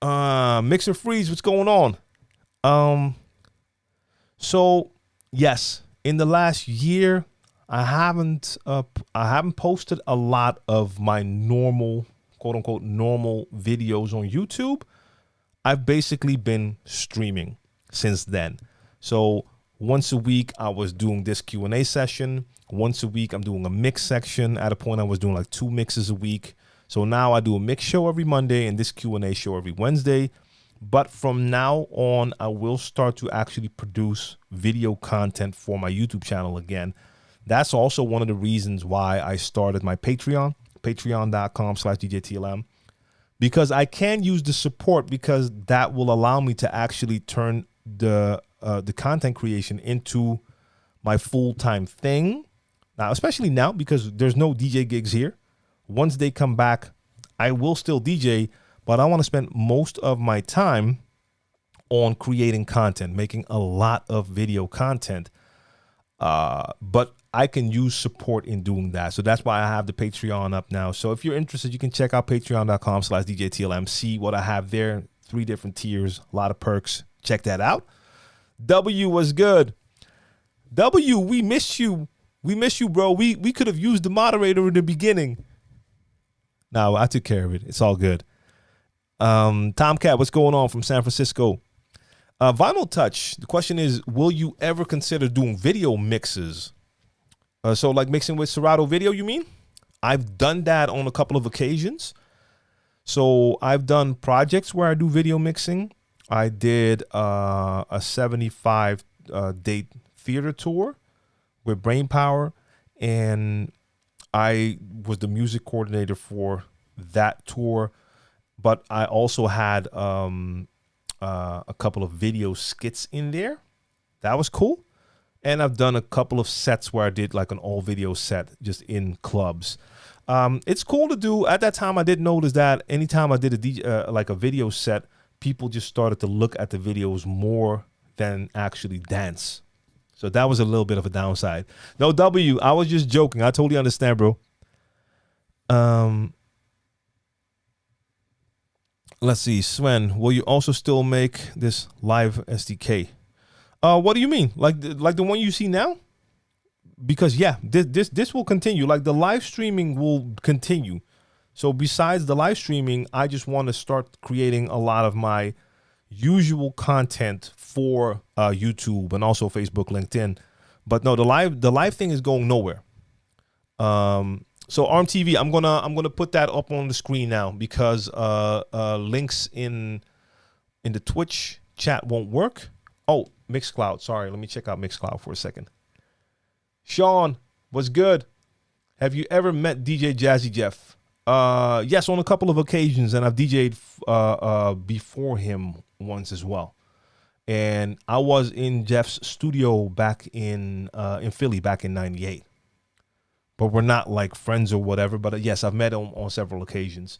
Mixer Freeze, what's going on? So yes, in the last year, I haven't posted a lot of my normal, quote unquote, normal videos on YouTube. I've basically been streaming since then. So once a week I was doing this Q&A session. Once a week I'm doing a mix section. At a point I was doing like 2 mixes a week. So now I do a mix show every Monday and this Q&A show every Wednesday. But from now on, I will start to actually produce video content for my YouTube channel again. That's also one of the reasons why I started my Patreon, patreon.com/DJ TLM, because I can use the support, because that will allow me to actually turn the content creation into my full-time thing. Now, especially now, because there's no DJ gigs here. Once they come back, I will still DJ, but I want to spend most of my time on creating content, making a lot of video content. But I can use support in doing that. So that's why I have the Patreon up now. So if you're interested, you can check out patreon.com/DJ TLM. See what I have there. 3 different tiers, a lot of perks. Check that out. W was good. W, we miss you. We miss you, bro. We could have used the moderator in the beginning. No, I took care of it. It's all good. Tomcat, what's going on from San Francisco? Vinyl Touch, the question is, will you ever consider doing video mixes? So like mixing with Serato Video, you mean? I've done that on a couple of occasions. So I've done projects where I do video mixing. I did a 75 date theater tour with Brainpower, and I was the music coordinator for that tour. But I also had a couple of video skits in there. That was cool. And I've done a couple of sets where I did like an all video set just in clubs. It's cool to do. At that time, I did notice that anytime I did like a video set, people just started to look at the videos more than actually dance. So that was a little bit of a downside. No, W, I was just joking. I totally understand, bro. Let's see, Sven, will you also still make this live STK? What do you mean? Like the one you see now? Because yeah, this will continue. Like the live streaming will continue. So besides the live streaming, I just want to start creating a lot of my usual content for YouTube and also Facebook, LinkedIn. But no, the live thing is going nowhere. So ARM TV, I'm gonna put that up on the screen now, because links in in the Twitch chat won't work. Oh, Mixcloud. Sorry, let me check out Mixcloud for a second. Sean, what's good? Have you ever met DJ Jazzy Jeff? Yes, on a couple of occasions, and I've DJ'd before him once as well. And I was in Jeff's studio back in Philly back in '98. But we're not like friends or whatever. But yes, I've met him on several occasions.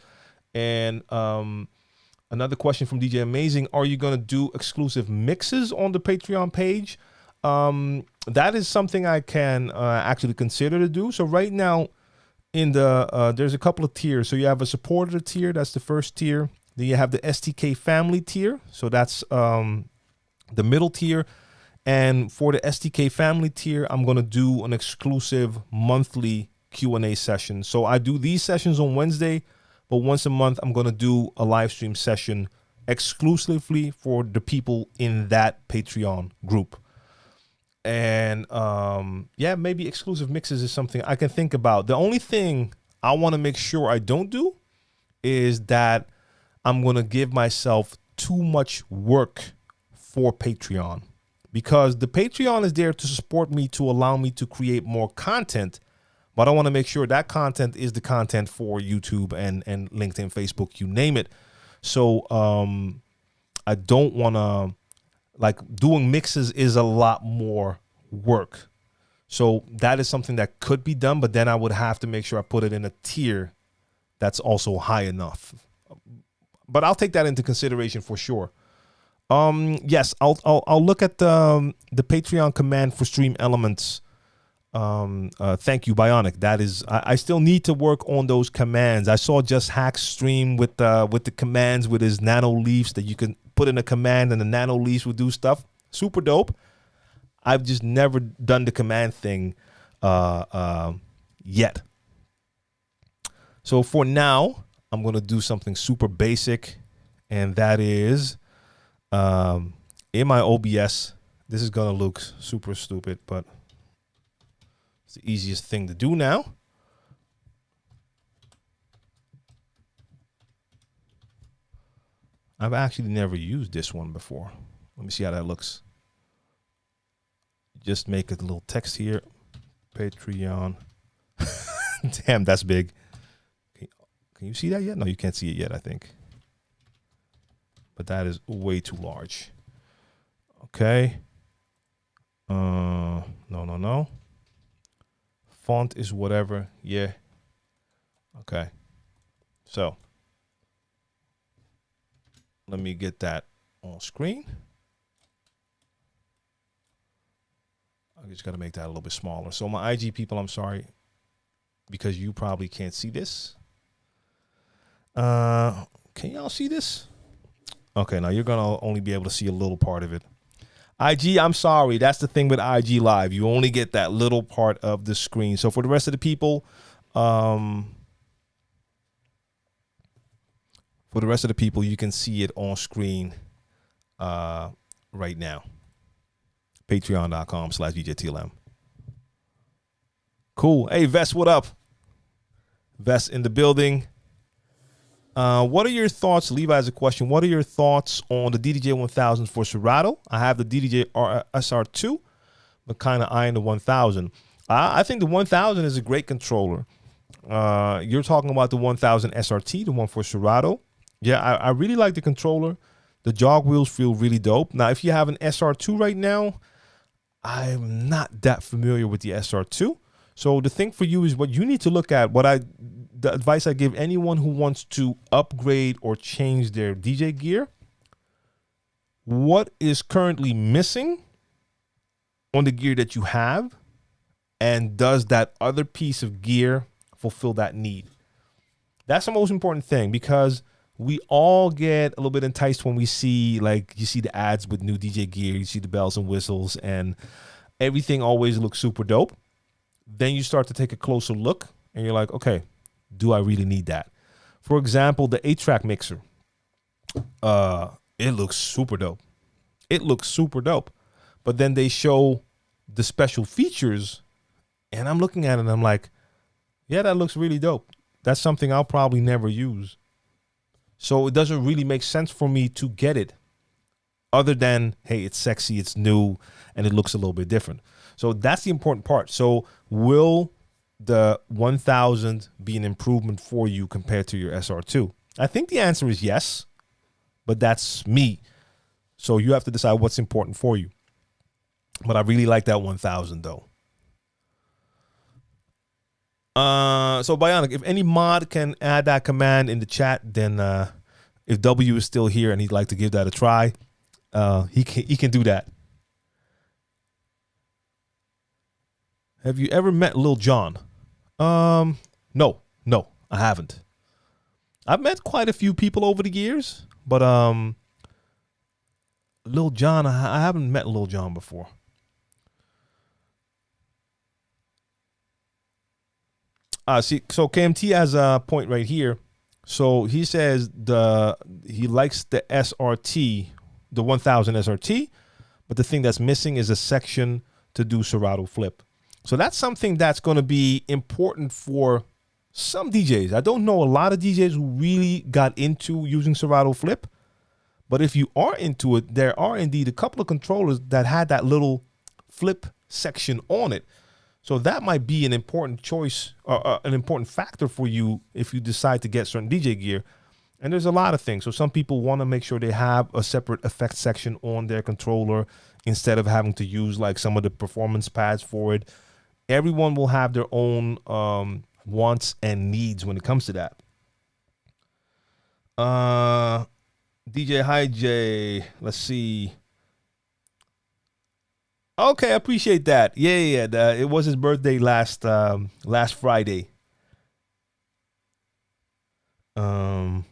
And another question from DJ Amazing: are you going to do exclusive mixes on the Patreon page? That is something I can actually consider to do. So right now, in the there's a couple of tiers. So you have a supporter tier. That's the first tier. Then you have the STK family tier. So that's the middle tier. And for the STK family tier, I'm going to do an exclusive monthly Q&A session. So I do these sessions on Wednesday, but once a month, I'm going to do a live stream session exclusively for the people in that Patreon group. And yeah, maybe exclusive mixes is something I can think about. The only thing I want to make sure I don't do is that I'm going to give myself too much work for Patreon. Because the Patreon is there to support me, to allow me to create more content. But I want to make sure that content is the content for YouTube and LinkedIn, Facebook, you name it. So I don't want to, like, doing mixes is a lot more work. So that is something that could be done, but then I would have to make sure I put it in a tier that's also high enough. But I'll take that into consideration for sure. Yes, I'll look at the Patreon command for stream elements. Thank you, Bionic. That is, I still need to work on those commands. I saw Just Hack stream with the commands with his nano leaves that you can put in a command and the nano leaves will do stuff. Super dope. I've just never done the command thing yet. So for now, I'm gonna do something super basic, and that is. In my OBS, this is going to look super stupid, but it's the easiest thing to do now. I've actually never used this one before. Let me see how that looks. Just make a little text here. Patreon. Damn, that's big. Can you see that yet? No, you can't see it yet, I think. But that is way too large. Okay. No. Font is whatever. Yeah. Okay. So let me get that on screen. I just got to make that a little bit smaller. So my IG people, I'm sorry, because you probably can't see this. Can y'all see this? Okay, now you're going to only be able to see a little part of it. IG, I'm sorry. That's the thing with IG Live. You only get that little part of the screen. So for the rest of the people, you can see it on screen right now. Patreon.com/DJ TLM. Cool. Hey, Vest, what up? Vest in the building. What are your thoughts? Levi has a question. What are your thoughts on the DDJ 1000 for Serato? I have the DDJ SR2, but kind of eyeing the 1000. I think the 1000 is a great controller. You're talking about the 1000 SRT, the one for Serato. Yeah, I really like the controller. The jog wheels feel really dope. Now, if you have an SR2 right now, I'm not that familiar with the SR2. So the thing for you is what you need to look at. The advice I give anyone who wants to upgrade or change their DJ gear, what is currently missing on the gear that you have, and does that other piece of gear fulfill that need? That's the most important thing, because we all get a little bit enticed when we see, like, you see the ads with new DJ gear, you see the bells and whistles, and everything always looks super dope. Then you start to take a closer look, and you're like, okay, do I really need that? For example, the 8-track mixer. It looks super dope. It looks super dope. But then they show the special features, and I'm looking at it, and I'm like, yeah, that looks really dope. That's something I'll probably never use. So it doesn't really make sense for me to get it. other than, hey, it's sexy, it's new, and it looks a little bit different. So that's the important part. So will the 1000 be an improvement for you compared to your SR2? I think the answer is yes, but that's me. So you have to decide what's important for you. But I really like that 1000 though. So Bionic, if any mod can add that command in the chat, then if W is still here and he'd like to give that a try, he can do that. Have you ever met Lil Jon? No, I haven't. I've met quite a few people over the years, but Lil Jon, I haven't met Lil Jon before. See, so KMT has a point right here. So he says he likes the SRT, the 1000 SRT, but the thing that's missing is a section to do Serato flip. So that's something that's going to be important for some DJs. I don't know a lot of DJs who really got into using Serato flip, but if you are into it, there are indeed a couple of controllers that had that little flip section on it. So that might be an important choice, an important factor for you if you decide to get certain DJ gear. And there's a lot of things. So some people want to make sure they have a separate effect section on their controller instead of having to use like some of the performance pads for it. Everyone will have their own wants and needs when it comes to that. DJ Hi J, let's see. Okay, I appreciate that. Yeah. It was his birthday last Friday. How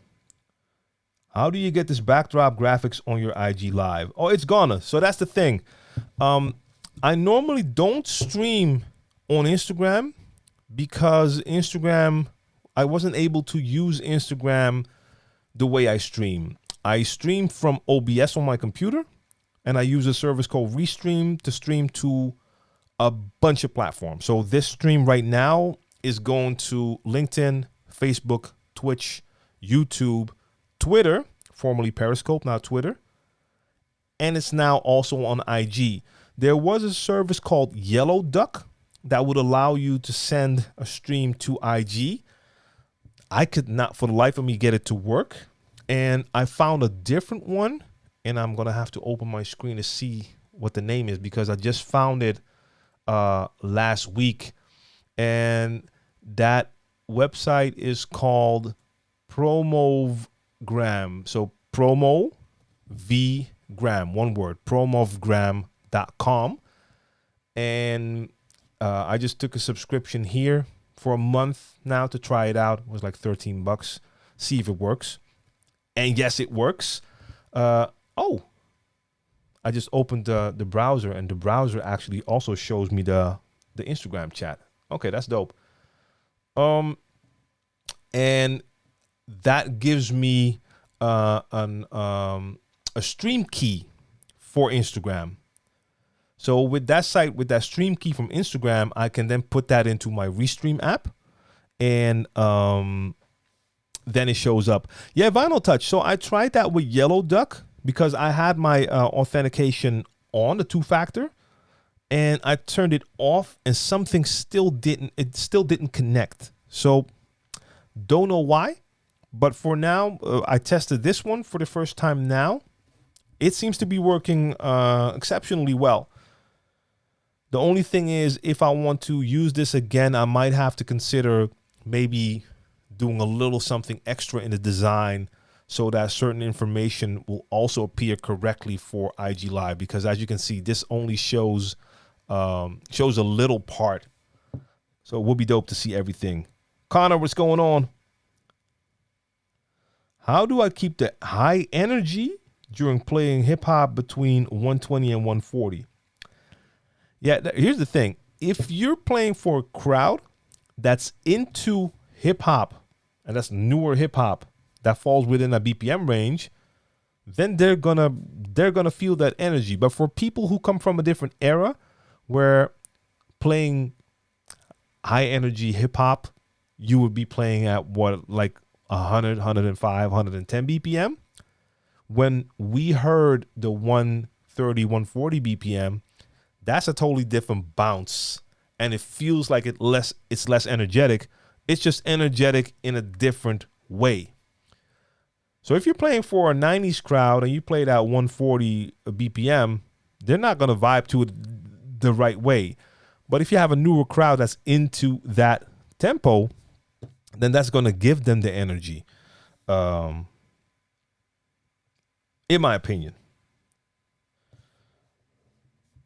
do you get this backdrop graphics on your IG Live? Oh, it's gonna. So that's the thing. I normally don't stream on Instagram because I wasn't able to use Instagram the way I stream. I stream from OBS on my computer, and I use a service called Restream to stream to a bunch of platforms. So this stream right now is going to LinkedIn, Facebook, Twitch, YouTube, Twitter, formerly Periscope, now Twitter, and it's now also on IG. There was a service called Yellow Duck that would allow you to send a stream to IG. I could not for the life of me get it to work, and I found a different one, and I'm gonna have to open my screen to see what the name is because I just found it last week, and that website is called Promogram. So Promo Vgram, one word, promogram.com. And I just took a subscription here for a month now to try it out. It was like $13. See if it works. And yes, it works. Oh, I just opened the browser, and the browser actually also shows me the Instagram chat. Okay, that's dope. And that gives me a stream key for Instagram. So with that site, with that stream key from Instagram, I can then put that into my Restream app, and then it shows up. Yeah, Vinyl Touch. So I tried that with Yellow Duck because I had my authentication on, the 2-factor, and I turned it off, and something still didn't connect. So don't know why, but for now, I tested this one for the first time now. It seems to be working exceptionally well. The only thing is, if I want to use this again, I might have to consider maybe doing a little something extra in the design so that certain information will also appear correctly for IG Live. Because as you can see, this only shows a little part. So it would be dope to see everything. Connor, what's going on? How do I keep the high energy during playing hip hop between 120 and 140? Yeah, here's the thing. If you're playing for a crowd that's into hip hop, and that's newer hip hop that falls within a BPM range, then they're gonna feel that energy. But for people who come from a different era where playing high energy hip hop, you would be playing at what, like 100, 105, 110 BPM. when we heard the 130, 140 BPM, that's a totally different bounce. And it feels like it's less energetic. It's just energetic in a different way. So if you're playing for a 90s crowd and you play that 140 BPM, they're not going to vibe to it the right way. But if you have a newer crowd that's into that tempo, then that's going to give them the energy, in my opinion.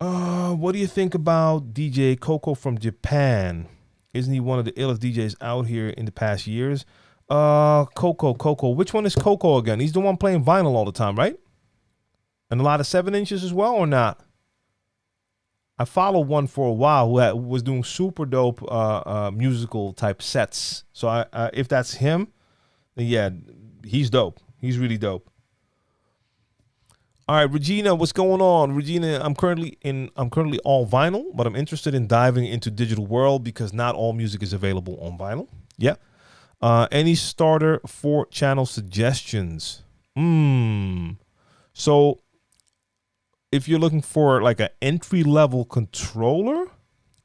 What do you think about DJ Coco from Japan? Isn't he one of the illest DJs out here in the past years? Coco. Which one is Coco again? He's the one playing vinyl all the time, right? And a lot of 7-inches as well, or not? I followed one for a while who was doing super dope musical type sets. So if that's him, then yeah, he's dope. He's really dope. All right, Regina, what's going on? Regina, I'm currently all vinyl, but I'm interested in diving into digital world because not all music is available on vinyl. Yeah. Any starter 4-channel suggestions? So if you're looking for like an entry-level controller,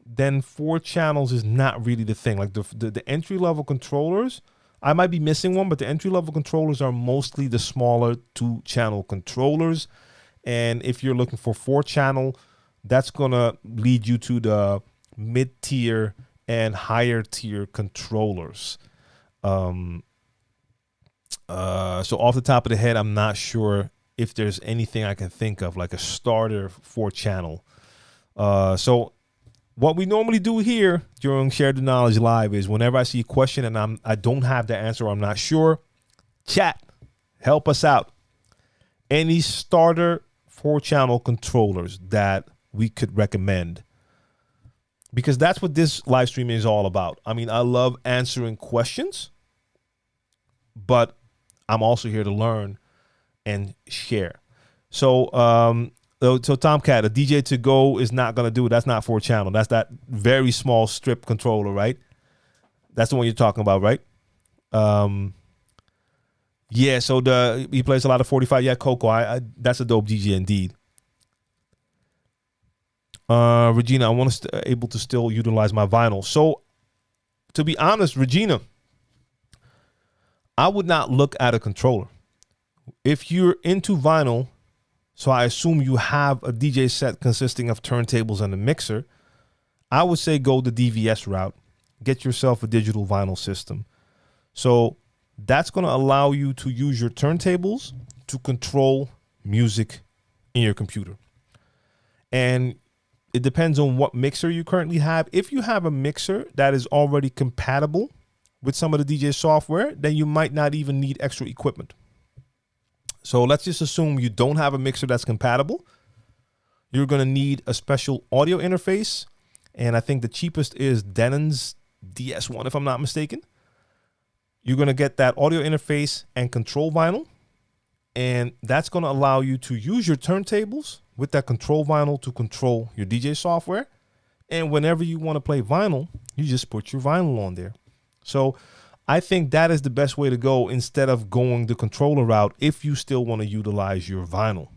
then 4 channels is not really the thing. Like the entry-level controllers, I might be missing one, but the entry-level controllers are mostly the smaller 2-channel controllers. And if you're looking for 4-channel, that's going to lead you to the mid-tier and higher-tier controllers. So off the top of the head, I'm not sure if there's anything I can think of, like a starter 4-channel. So what we normally do here during Share the Knowledge Live is whenever I see a question and I don't have the answer, or I'm not sure, chat, help us out. Any starter 4-channel controllers that we could recommend, because that's what this live stream is all about. I mean, I love answering questions, but I'm also here to learn and share. So Tomcat, a DJ to go is not going to do it. That's not 4-channel. That's that very small strip controller, right? That's the one you're talking about, right? Yeah, so he plays a lot of 45. Yeah, Coco, that's a dope DJ indeed. Regina, I want to able to still utilize my vinyl. So to be honest, Regina, I would not look at a controller. If you're into vinyl, so I assume you have a DJ set consisting of turntables and a mixer, I would say go the DVS route. Get yourself a digital vinyl system. So that's going to allow you to use your turntables to control music in your computer. And it depends on what mixer you currently have. If you have a mixer that is already compatible with some of the DJ software, then you might not even need extra equipment. So let's just assume you don't have a mixer that's compatible. You're going to need a special audio interface. And I think the cheapest is Denon's DS1, if I'm not mistaken. You're going to get that audio interface and control vinyl. And that's going to allow you to use your turntables with that control vinyl to control your DJ software. And whenever you want to play vinyl, you just put your vinyl on there. So I think that is the best way to go instead of going the controller route if you still want to utilize your vinyl.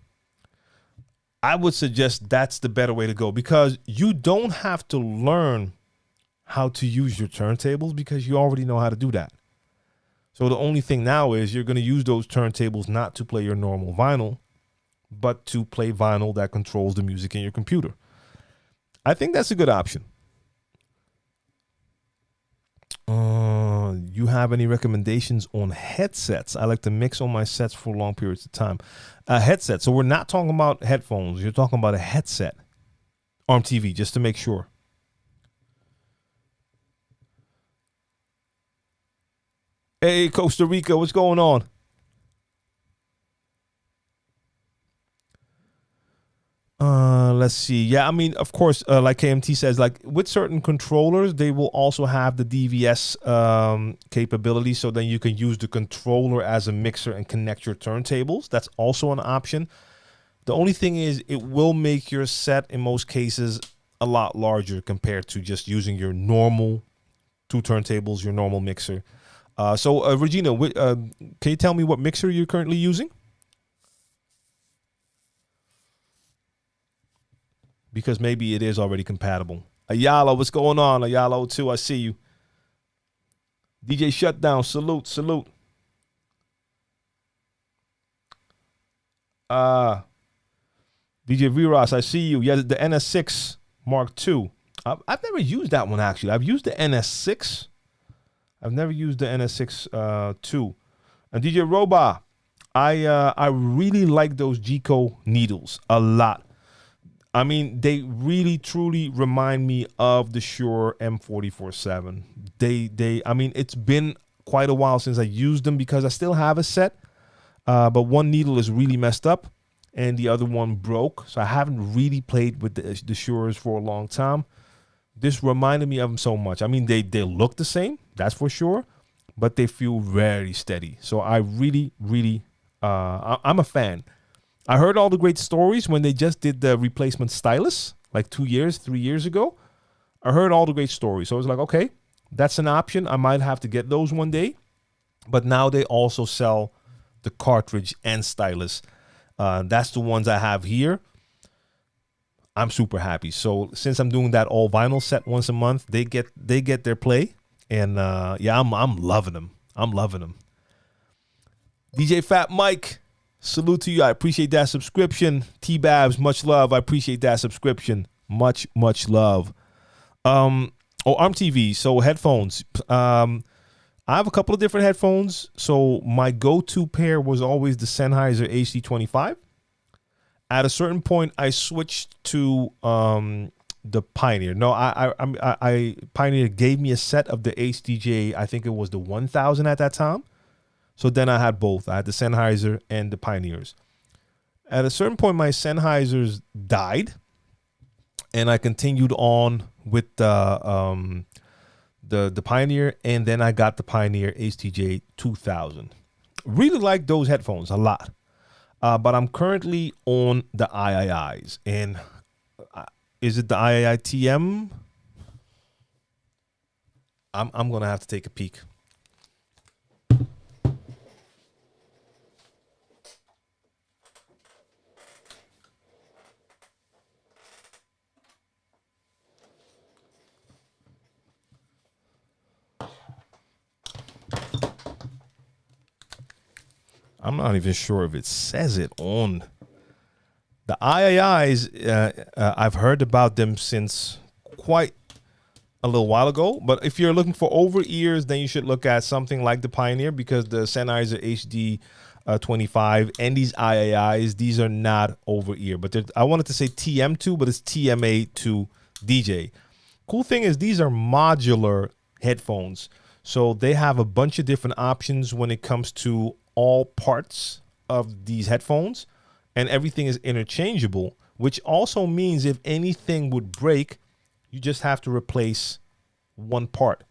I would suggest that's the better way to go because you don't have to learn how to use your turntables because you already know how to do that. So the only thing now is you're going to use those turntables not to play your normal vinyl, but to play vinyl that controls the music in your computer. I think that's a good option. You have any recommendations on headsets? I like to mix on my sets for long periods of time. A headset. So we're not talking about headphones. You're talking about a headset. ARM TV, just to make sure. Hey, Costa Rica, what's going on? Let's see. Yeah, I mean, of course, like KMT says, like with certain controllers, they will also have the DVS capability. So then you can use the controller as a mixer and connect your turntables. That's also an option. The only thing is it will make your set in most cases a lot larger compared to just using your normal 2 turntables, your normal mixer. So Regina, can you tell me what mixer you're currently using? because maybe it is already compatible. Ayala, what's going on? Ayala 02, I see you. DJ Shutdown, salute, salute. DJ Viras, I see you. Yeah, the NS6 Mark II. I've never used that one, actually. I've used the NS6. I've never used the NS6 2. And DJ Roba, I really like those Gico needles a lot. I mean, they really, truly remind me of the Shure M44-7. I mean, it's been quite a while since I used them because I still have a set, but one needle is really messed up and the other one broke. So I haven't really played with the Shures for a long time. This reminded me of them so much. I mean, they look the same, that's for sure, but they feel very steady. So I really, really, I'm a fan. I heard all the great stories when they just did the replacement stylus, like 3 years ago. I heard all the great stories. So I was like, okay, that's an option. I might have to get those one day. But now they also sell the cartridge and stylus. That's the ones I have here. I'm super happy. So since I'm doing that all vinyl set once a month, they get their play. And yeah, I'm loving them. I'm loving them. DJ Fat Mike, salute to you. I appreciate that subscription. T-Babs, much love. I appreciate that subscription. Much, much love. ARM-TV, so headphones. I have a couple of different headphones. So my go-to pair was always the Sennheiser HD25. At a certain point, I switched to the Pioneer. No, I Pioneer gave me a set of the HDJ. I think it was the 1000 at that time. So then I had both. I had the Sennheiser and the Pioneers. At a certain point, my Sennheisers died, and I continued on with the Pioneer, and then I got the Pioneer HDJ 2000. Really like those headphones a lot, but I'm currently on the IIIs, and is it the III TM? I'm gonna have to take a peek. I'm not even sure if it says it on the IIIs. I've heard about them since quite a little while ago. But if you're looking for over ears, then you should look at something like the Pioneer, because the Sennheiser HD 25 and these IIIs, these are not over ear. But I wanted to say TM2, but it's TMA to DJ. Cool thing is these are modular headphones. So they have a bunch of different options when it comes to all parts of these headphones, and everything is interchangeable, which also means if anything would break, you just have to replace one part.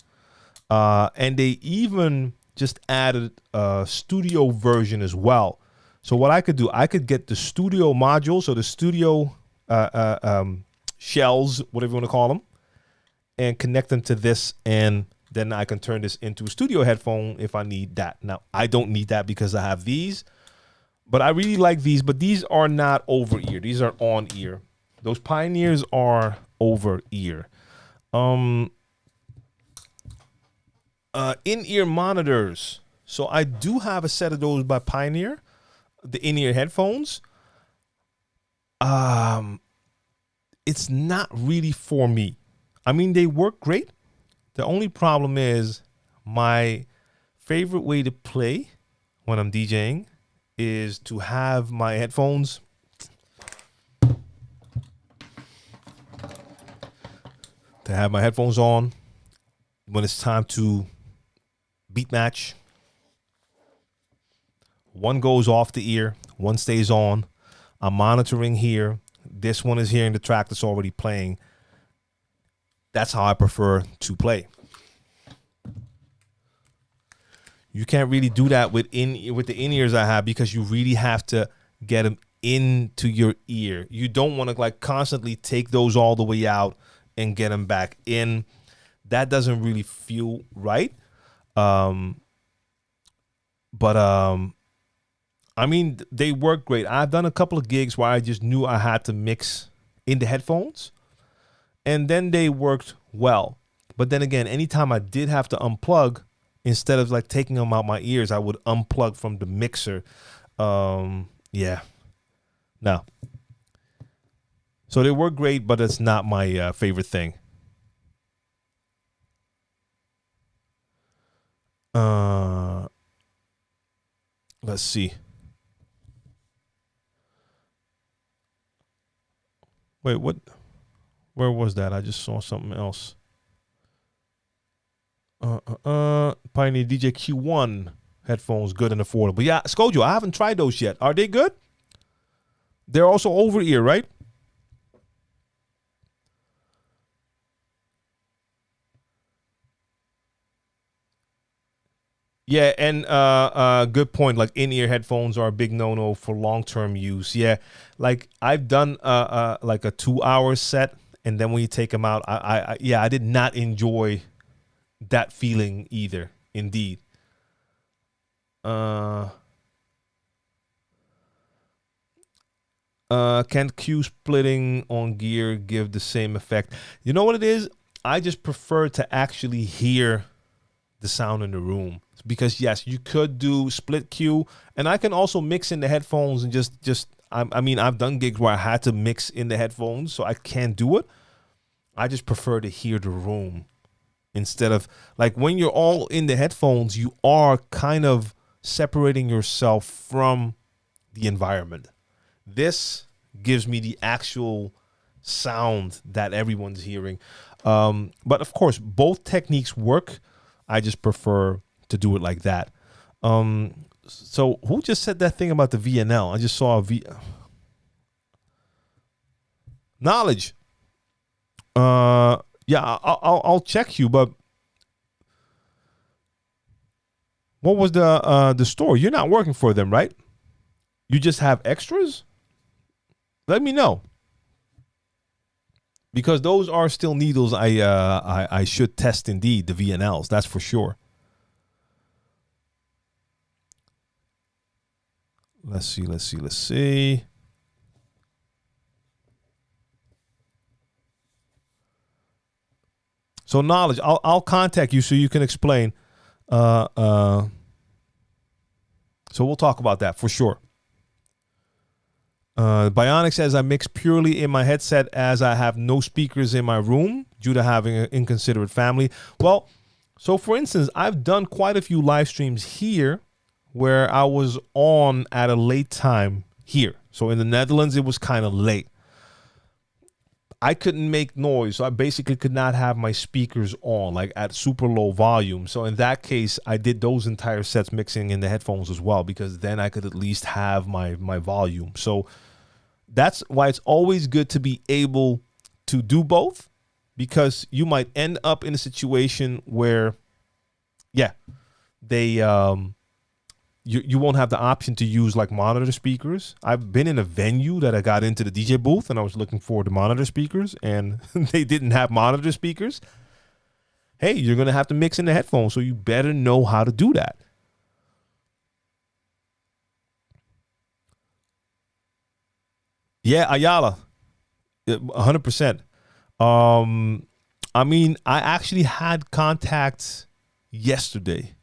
And they even just added a studio version as well. So what I could do, I could get the studio module, so the studio shells, whatever you want to call them, and connect them to this, and then I can turn this into a studio headphone if I need that. Now, I don't need that because I have these, but I really like these, but these are not over ear. These are on ear. Those Pioneers are over ear. In-ear monitors. So I do have a set of those by Pioneer, the in-ear headphones. It's not really for me. I mean, they work great. The only problem is my favorite way to play when I'm DJing is to have my headphones on when it's time to beat match. One goes off the ear, one stays on. I'm monitoring here. This one is hearing the track that's already playing. That's how I prefer to play. You can't really do that with the in-ears I have, because you really have to get them into your ear. You don't want to like constantly take those all the way out and get them back in. That doesn't really feel right. I mean, they work great. I've done a couple of gigs where I just knew I had to mix in the headphones, and then they worked well. But then again, anytime I did have to unplug, instead of like taking them out my ears, I would unplug from the mixer. Yeah, no. So they work great, but it's not my favorite thing. Let's see. Wait, what? Where was that? I just saw something else. Pioneer DJ Q1 headphones, good and affordable. Yeah, Skojo, I haven't tried those yet. Are they good? They're also over ear, right? Yeah, and good point. Like in-ear headphones are a big no-no for long-term use. Yeah, like I've done like a 2-hour set, and then when you take them out, I did not enjoy that feeling either. Indeed. Can Q splitting on gear give the same effect? You know what it is? I just prefer to actually hear the sound in the room, because yes, you could do split Q, and I can also mix in the headphones and just I mean, I've done gigs where I had to mix in the headphones, so I can do it. I just prefer to hear the room instead of, like, when you're all in the headphones, you are kind of separating yourself from the environment. This gives me the actual sound that everyone's hearing. But of course, both techniques work. I just prefer to do it like that. So who just said that thing about the VNL? I just saw a knowledge. Yeah, I'll check you, but what was the store? You're not working for them, right? You just have extras? Let me know, because those are still needles I should test indeed, the VNLs, that's for sure. Let's see. So knowledge, I'll contact you so you can explain. So we'll talk about that for sure. Bionic says, I mix purely in my headset as I have no speakers in my room due to having an inconsiderate family. Well, so for instance, I've done quite a few live streams here where I was on at a late time here. So in the Netherlands, it was kind of late. I couldn't make noise, so I basically could not have my speakers on, like at super low volume. So in that case, I did those entire sets mixing in the headphones as well, because then I could at least have my volume. So that's why it's always good to be able to do both, because you might end up in a situation where, yeah, they you won't have the option to use like monitor speakers. I've been in a venue that I got into the DJ booth and I was looking for the monitor speakers, and they didn't have monitor speakers. Hey, you're going to have to mix in the headphones, so you better know how to do that. Yeah, Ayala, 100%. I mean, I actually had contacts yesterday.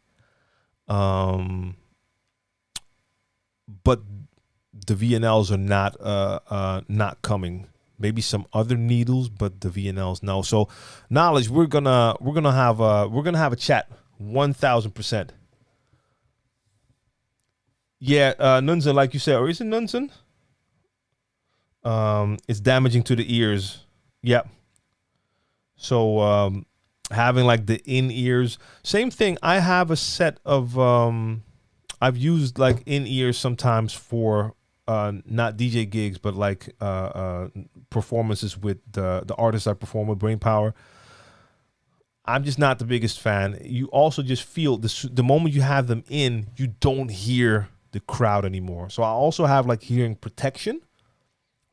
But the VNLs are not coming. Maybe some other needles, but the VNLs no. So knowledge, we're gonna have a chat. 1000%. Yeah, Nunza, like you said, or is it Nunzen? It's damaging to the ears. Yep. So having like the in ears, same thing. I have a set of I've used like in ears sometimes for not DJ gigs, but like performances with the artists I perform with, Brainpower. I'm just not the biggest fan. You also just feel the moment you have them in, you don't hear the crowd anymore. So I also have like hearing protection,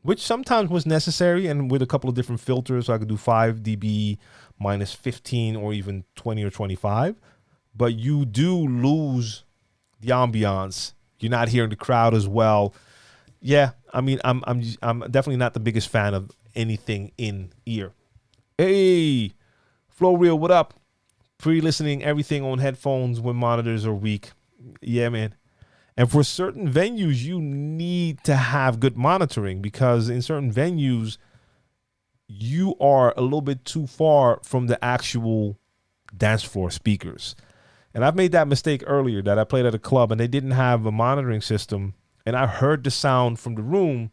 which sometimes was necessary, and with a couple of different filters, so I could do 5 dB minus 15 or even 20 or 25. But you do lose the ambiance. You're not hearing the crowd as well. Yeah, I mean, I'm definitely not the biggest fan of anything in ear. Hey, Flow Real, what up? Pre-listening everything on headphones when monitors are weak. Yeah, man. And for certain venues, you need to have good monitoring, because in certain venues, you are a little bit too far from the actual dance floor speakers. And I've made that mistake earlier, that I played at a club and they didn't have a monitoring system, and I heard the sound from the room,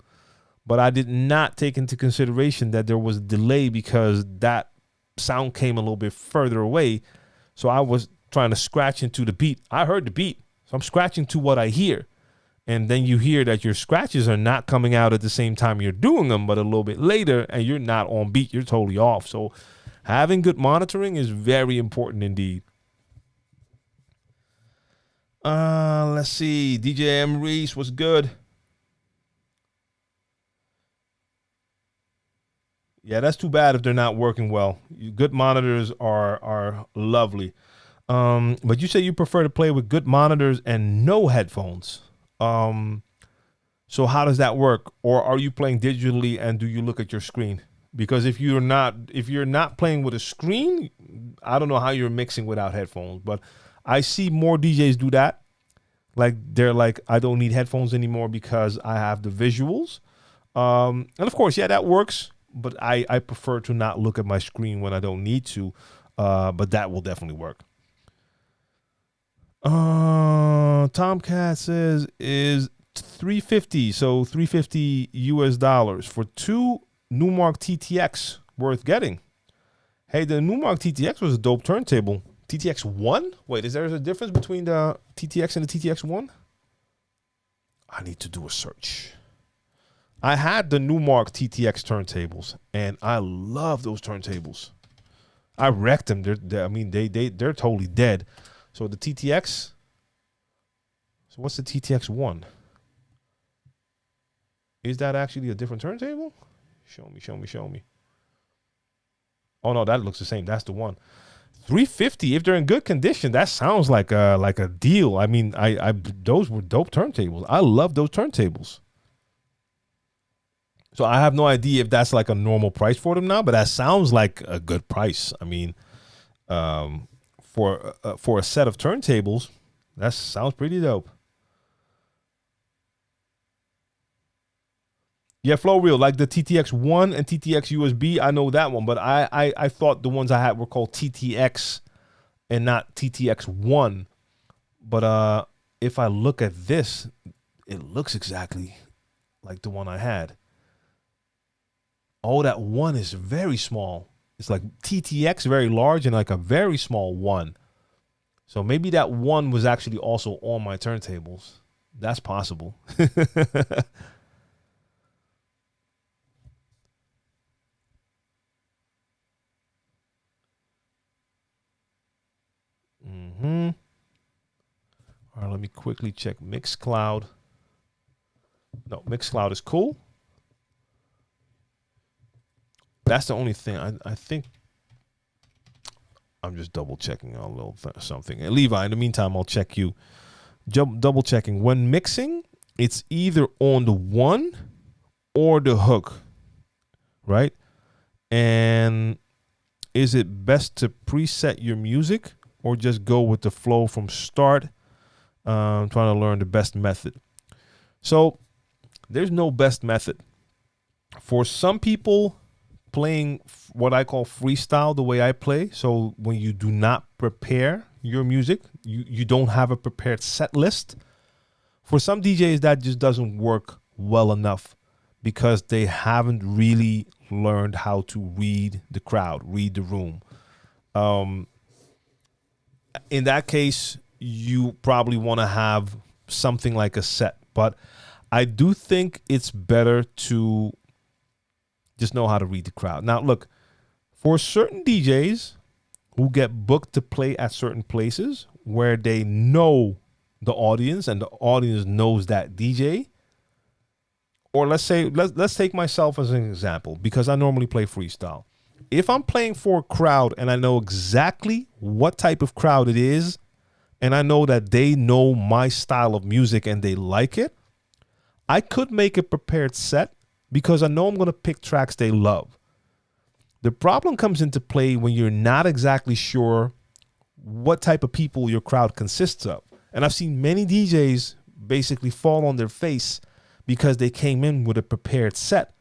but I did not take into consideration that there was a delay because that sound came a little bit further away. So I was trying to scratch into the beat. I heard the beat, so I'm scratching to what I hear. And then you hear that your scratches are not coming out at the same time you're doing them, but a little bit later, and you're not on beat. You're totally off. So having good monitoring is very important indeed. Let's see. DJ M. Reese, what's good? Yeah, that's too bad if they're not working well. Good monitors are lovely. But you say you prefer to play with good monitors and no headphones. So how does that work? Or are you playing digitally and do you look at your screen? Because if you're not playing with a screen, I don't know how you're mixing without headphones. But I see more DJs do that. Like they're like, I don't need headphones anymore because I have the visuals. And of course, yeah, that works. But I prefer to not look at my screen when I don't need to. But that will definitely work. Tomcat says is $350, so $350 US for two Numark TTX worth getting. Hey, the Numark TTX was a dope turntable. TTX 1? Wait, is there a difference between the TTX and the TTX 1? I need to do a search. I had the Numark TTX turntables, and I love those turntables. I wrecked them. They're totally dead. So the TTX. So what's the TTX 1? Is that actually a different turntable? Show me. Oh no, that looks the same. That's the one. $350 if they're in good condition. That sounds like a deal. I mean, those were dope turntables. I love those turntables. So I have no idea if that's like a normal price for them now, but that sounds like a good price. I mean, for a set of turntables, that sounds pretty dope. Yeah, Flow Real, like the TTX 1 and TTX USB, I know that one, but I thought the ones I had were called TTX and not TTX 1. But if I look at this, it looks exactly like the one I had. Oh, that one is very small. It's like TTX, very large, and like a very small one. So maybe that one was actually also on my turntables. That's possible. All right, let me quickly check Mixcloud. No, Mixcloud is cool. That's the only thing. I think I'm just double checking a little something. And Levi, in the meantime, I'll check you. Double checking. When mixing, it's either on the one or the hook, right? And is it best to preset your music or just go with the flow from start? I'm trying to learn the best method. So there's no best method. For some people, playing what I call freestyle, the way I play. So when you do not prepare your music, you don't have a prepared set list. For some DJs, that just doesn't work well enough because they haven't really learned how to read the crowd, read the room. In that case, you probably want to have something like a set. But I do think it's better to just know how to read the crowd. Now, look, for certain DJs who get booked to play at certain places where they know the audience and the audience knows that DJ, or let's take myself as an example because I normally play freestyle. If I'm playing for a crowd and I know exactly what type of crowd it is, and I know that they know my style of music and they like it, I could make a prepared set because I know I'm going to pick tracks they love. The problem comes into play when you're not exactly sure what type of people your crowd consists of. And I've seen many DJs basically fall on their face because they came in with a prepared set.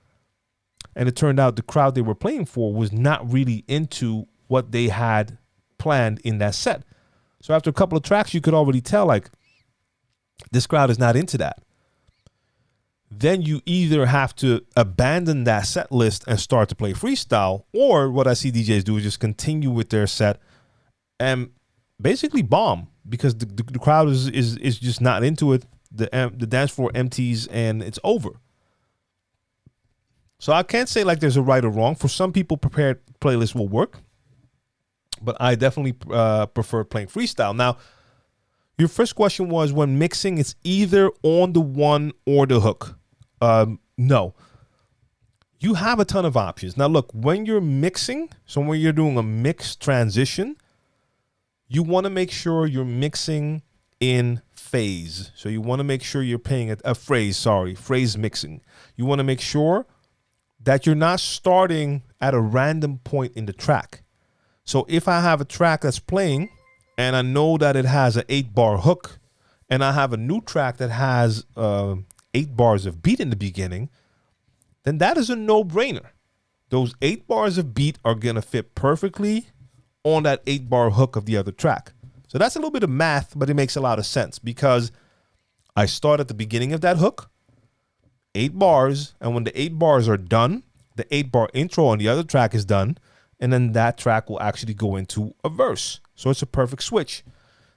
And it turned out the crowd they were playing for was not really into what they had planned in that set. So after a couple of tracks, you could already tell, like, this crowd is not into that. Then you either have to abandon that set list and start to play freestyle, or what I see DJs do is just continue with their set and basically bomb, because the crowd is just not into it. The dance floor empties and it's over. So I can't say like there's a right or wrong. For some people, prepared playlists will work, but I definitely prefer playing freestyle. Now, your first question was, when mixing, it's either on the one or the hook. No. You have a ton of options. Now, look, when you're mixing, so when you're doing a mix transition, you want to make sure you're mixing in phase. So you want to make sure you're playing phrase mixing. You want to make sure that you're not starting at a random point in the track. So if I have a track that's playing and I know that it has an 8-bar hook, and I have a new track that has 8 bars of beat in the beginning, then that is a no-brainer. Those 8 bars of beat are going to fit perfectly on that 8-bar hook of the other track. So that's a little bit of math, but it makes a lot of sense, because I start at the beginning of that hook, 8 bars, and when the 8 bars are done, the 8-bar intro on the other track is done, and then that track will actually go into a verse. So it's a perfect switch.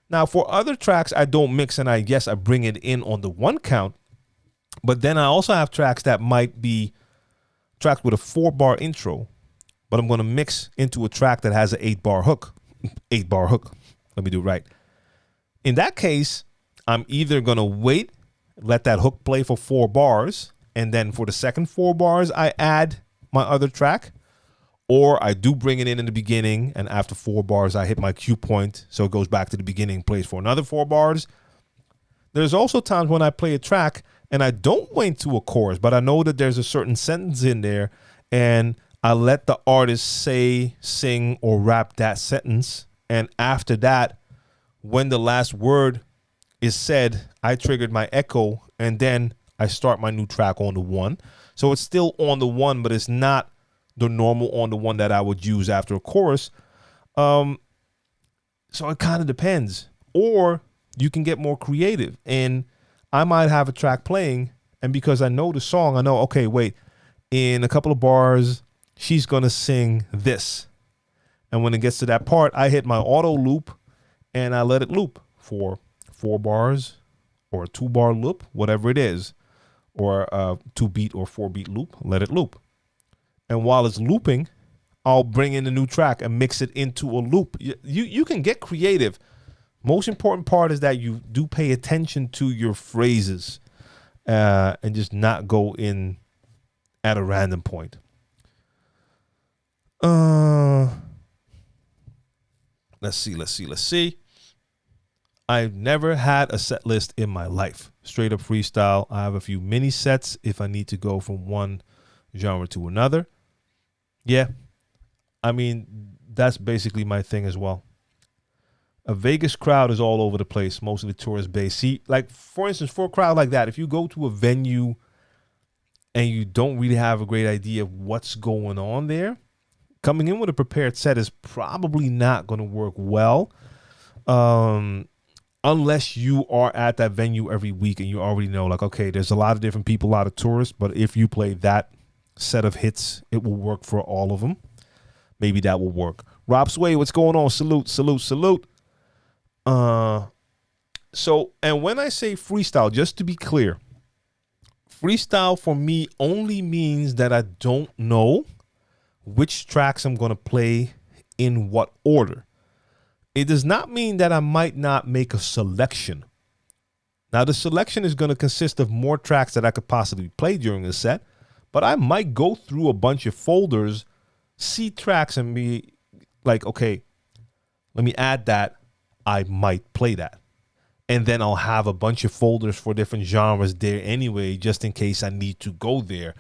Now, for other tracks, I don't mix, and I bring it in on the 1 count, but then I also have tracks that might be tracks with a 4-bar intro, but I'm going to mix into a track that has an 8-bar hook. 8-bar hook. Let me do it right. In that case, I'm either going to wait, let that hook play for 4 bars, and then for the second 4 bars, I add my other track, or I do bring it in the beginning, and after 4 bars, I hit my cue point, so it goes back to the beginning, plays for another 4 bars. There's also times when I play a track and I don't wait to a chorus, but I know that there's a certain sentence in there, and I let the artist say, sing, or rap that sentence. And after that, when the last word is said, I triggered my echo, and then I start my new track on the 1. So it's still on the 1, but it's not the normal on the 1 that I would use after a chorus. So it kind of depends. Or you can get more creative, and I might have a track playing, and because I know the song, I know, okay, wait, in a couple of bars, she's going to sing this. And when it gets to that part, I hit my auto loop and I let it loop for 4 bars or a 2-bar loop, whatever it is, or a 2-beat or 4-beat loop, let it loop. And while it's looping, I'll bring in a new track and mix it into a loop. You can get creative. Most important part is that you do pay attention to your phrases and just not go in at a random point. Let's see. I've never had a set list in my life. Straight up freestyle. I have a few mini sets if I need to go from one genre to another. Yeah, I mean, that's basically my thing as well. A Vegas crowd is all over the place, mostly tourist based. See, like, for instance, for a crowd like that, if you go to a venue and you don't really have a great idea of what's going on there, coming in with a prepared set is probably not going to work well, unless you are at that venue every week and you already know, like, okay, there's a lot of different people, a lot of tourists, but if you play that set of hits, it will work for all of them. Maybe that will work. Rob Sway, what's going on? Salute. So, and when I say freestyle, just to be clear, freestyle for me only means that I don't know which tracks I'm going to play in what order. It does not mean that I might not make a selection. Now, the selection is going to consist of more tracks that I could possibly play during a set, but I might go through a bunch of folders, see tracks, and be like, okay, let me add that. I might play that. And then I'll have a bunch of folders for different genres there anyway, just in case I need to go there.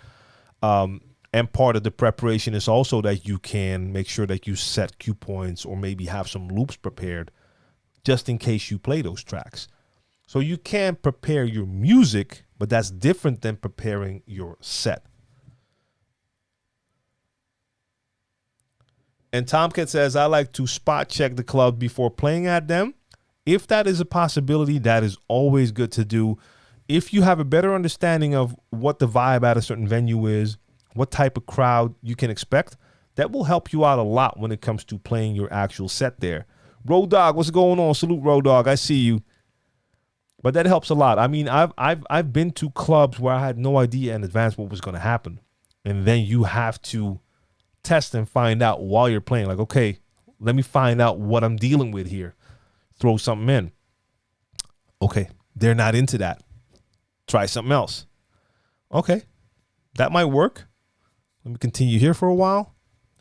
And part of the preparation is also that you can make sure that you set cue points or maybe have some loops prepared just in case you play those tracks. So you can prepare your music, but that's different than preparing your set. And Tomcat says, I like to spot check the club before playing at them. If that is a possibility, that is always good to do. If you have a better understanding of what the vibe at a certain venue is, what type of crowd you can expect, that will help you out a lot when it comes to playing your actual set there. Road Dog, what's going on? Salute, Road Dog. I see you. But that helps a lot. I mean, I've been to clubs where I had no idea in advance what was going to happen. And then you have to test and find out while you're playing. Like, okay, let me find out what I'm dealing with here. Throw something in. Okay, they're not into that. Try something else. Okay, that might work. Let me continue here for a while.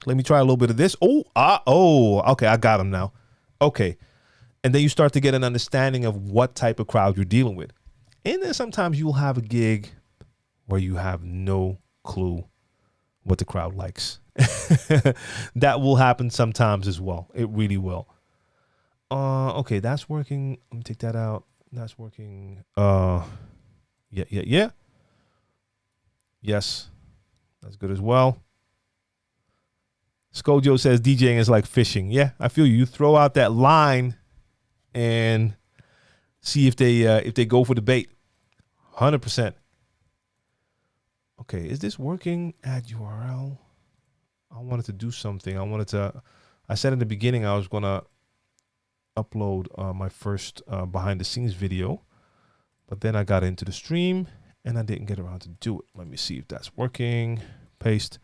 Let me try a little bit of this. Okay, I got him now. Okay. And then you start to get an understanding of what type of crowd you're dealing with. And then sometimes you'll have a gig where you have no clue what the crowd likes. That will happen sometimes as well. It really will. Okay, that's working. Let me take that out. That's working. Yeah. Yes. That's good as well. Skojo says DJing is like fishing. Yeah, I feel you. You throw out that line and see if they go for the bait. 100%. Okay, is this working? Add URL. I wanted to do something. I said in the beginning I was gonna upload my first behind the scenes video, but then I got into the stream and I didn't get around to do it. Let me see if that's working. Paste.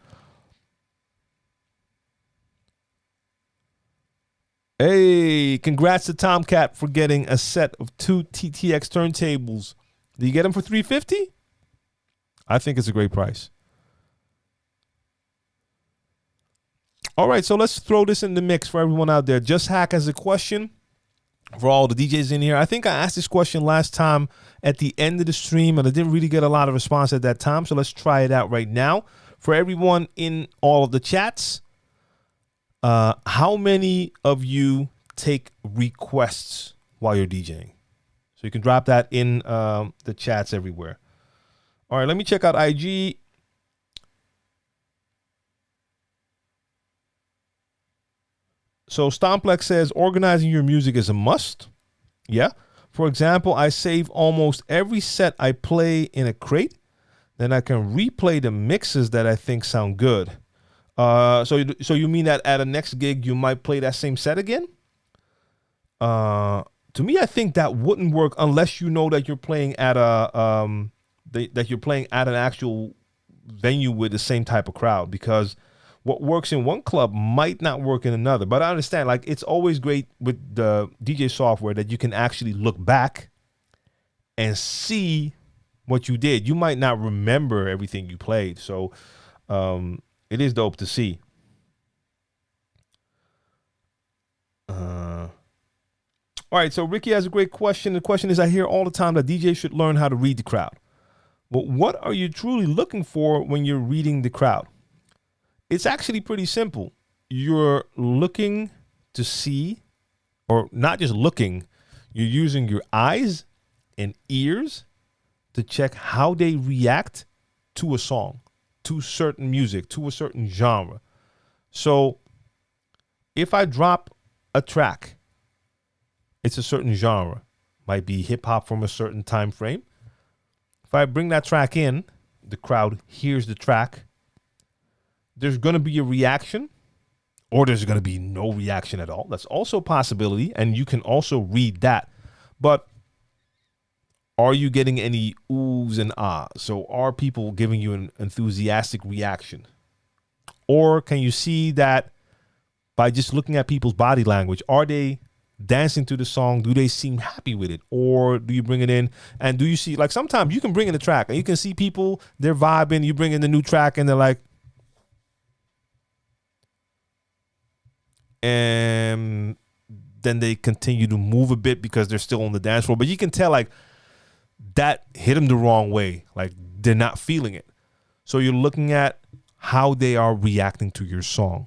Hey, congrats to Tomcat for getting a set of 2 TTX turntables. Did you get them for $350? I think it's a great price. All right, so let's throw this in the mix for everyone out there. Just Hack has a question for all the DJs in here. I think I asked this question last time at the end of the stream, and I didn't really get a lot of response at that time, so let's try it out right now. For everyone in all of the chats, how many of you take requests while you're DJing? So you can drop that in the chats everywhere. All right, let me check out IG. So Stomplex says organizing your music is a must. Yeah. For example, I save almost every set I play in a crate. Then I can replay the mixes that I think sound good. So you mean that at a next gig you might play that same set again? To me, I think that wouldn't work unless you know that you're playing at an actual venue with the same type of crowd, because what works in one club might not work in another. But I understand, like, it's always great with the DJ software that you can actually look back and see what you did. You might not remember everything you played, so it is dope to see. All right, so Ricky has a great question. The question is, I hear all the time that DJs should learn how to read the crowd. But what are you truly looking for when you're reading the crowd? It's actually pretty simple. You're looking to see, or not just looking, you're using your eyes and ears to check how they react to a song, to certain music, to a certain genre. So if I drop a track, it's a certain genre, might be hip hop from a certain time frame. If I bring that track in, the crowd hears the track, there's going to be a reaction, or there's going to be no reaction at all. That's also a possibility, and you can also read that. But are you getting any oohs and ahs? So are people giving you an enthusiastic reaction? Or can you see that by just looking at people's body language? Are they dancing to the song? Do they seem happy with it? Or do you bring it in and do you see, like, sometimes you can bring in a track and you can see people, they're vibing, you bring in the new track and they're like, and then they continue to move a bit because they're still on the dance floor. But you can tell, like, that hit them the wrong way. Like, they're not feeling it. So you're looking at how they are reacting to your song.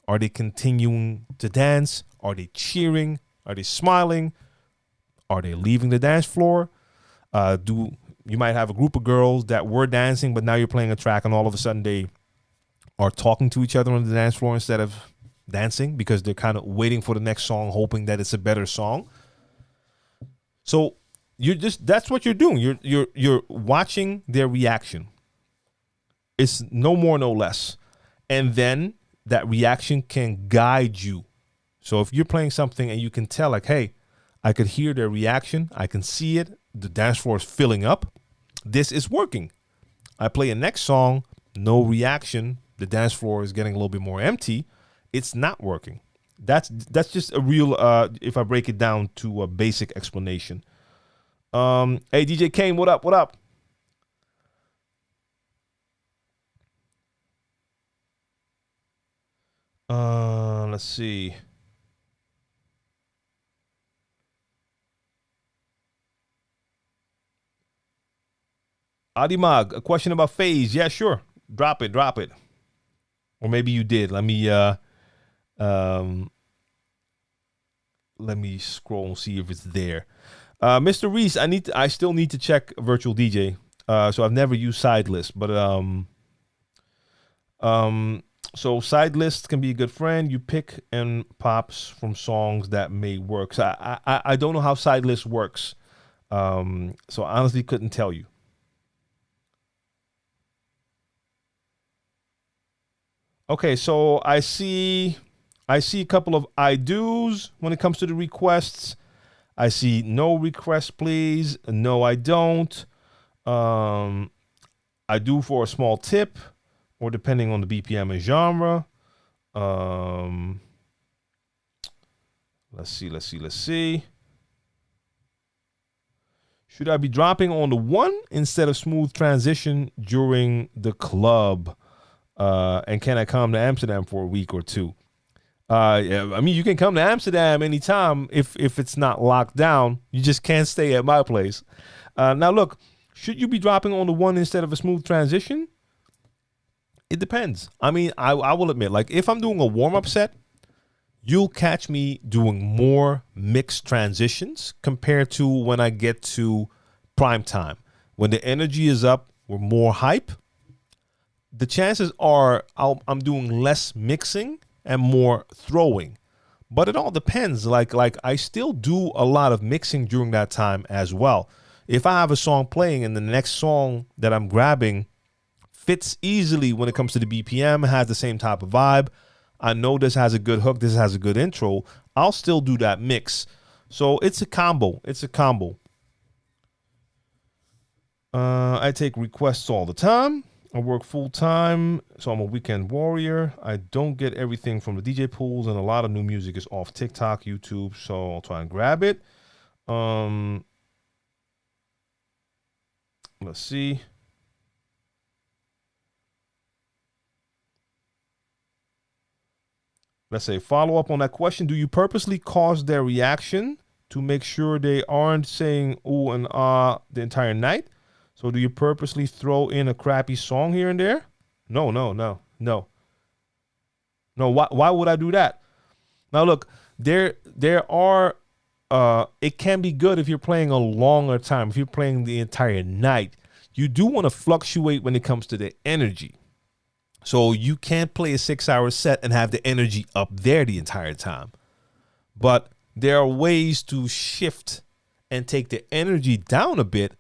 Are they continuing to dance? Are they cheering? Are they smiling? Are they leaving the dance floor? You might have a group of girls that were dancing, but now you're playing a track and all of a sudden they are talking to each other on the dance floor instead of dancing because they're kind of waiting for the next song, hoping that it's a better song. So that's what you're doing. You're watching their reaction. It's no more, no less. And then that reaction can guide you. So if you're playing something and you can tell, like, hey, I could hear their reaction, I can see it, the dance floor is filling up, this is working. I play a next song, no reaction, the dance floor is getting a little bit more empty, it's not working. That's just a real, if I break it down to a basic explanation. Hey, DJ Kane, what up, what up? Let's see. Adimag, a question about phase. Yeah, sure. Drop it. Or maybe you did. Let me scroll and see if it's there. Mr. Reese, I still need to check Virtual DJ. So I've never used side list, but so side list can be a good friend. You pick and pops from songs that may work. So I don't know how side list works. So I honestly couldn't tell you. Okay, so I see a couple of I do's when it comes to the requests. I see no request, please. No, I don't. I do for a small tip, or depending on the BPM and genre. Let's see. Should I be dropping on the 1 instead of smooth transition during the club? And can I come to Amsterdam for a week or 2? Yeah, I mean, you can come to Amsterdam anytime if it's not locked down. You just can't stay at my place. Now, look, should you be dropping on the 1 instead of a smooth transition? It depends. I mean, I will admit, like, if I'm doing a warm-up set, you'll catch me doing more mixed transitions compared to when I get to prime time. When the energy is up, we're more hype. The chances are I'm doing less mixing and more throwing, but it all depends. Like I still do a lot of mixing during that time as well. If I have a song playing and the next song that I'm grabbing fits easily when it comes to the BPM, has the same type of vibe, I know this has a good hook, this has a good intro, I'll still do that mix. So it's a combo. I take requests all the time. I work full time, so I'm a weekend warrior. I don't get everything from the DJ pools, and a lot of new music is off TikTok, YouTube, so I'll try and grab it. Let's see. Let's say follow up on that question. Do you purposely cause their reaction to make sure they aren't saying ooh and ah the entire night? So do you purposely throw in a crappy song here and there? No. Why would I do that? Now look, there are it can be good if you're playing a longer time. If you're playing the entire night, you do want to fluctuate when it comes to the energy. So you can't play a 6-hour set and have the energy up there the entire time. But there are ways to shift and take the energy down a bit,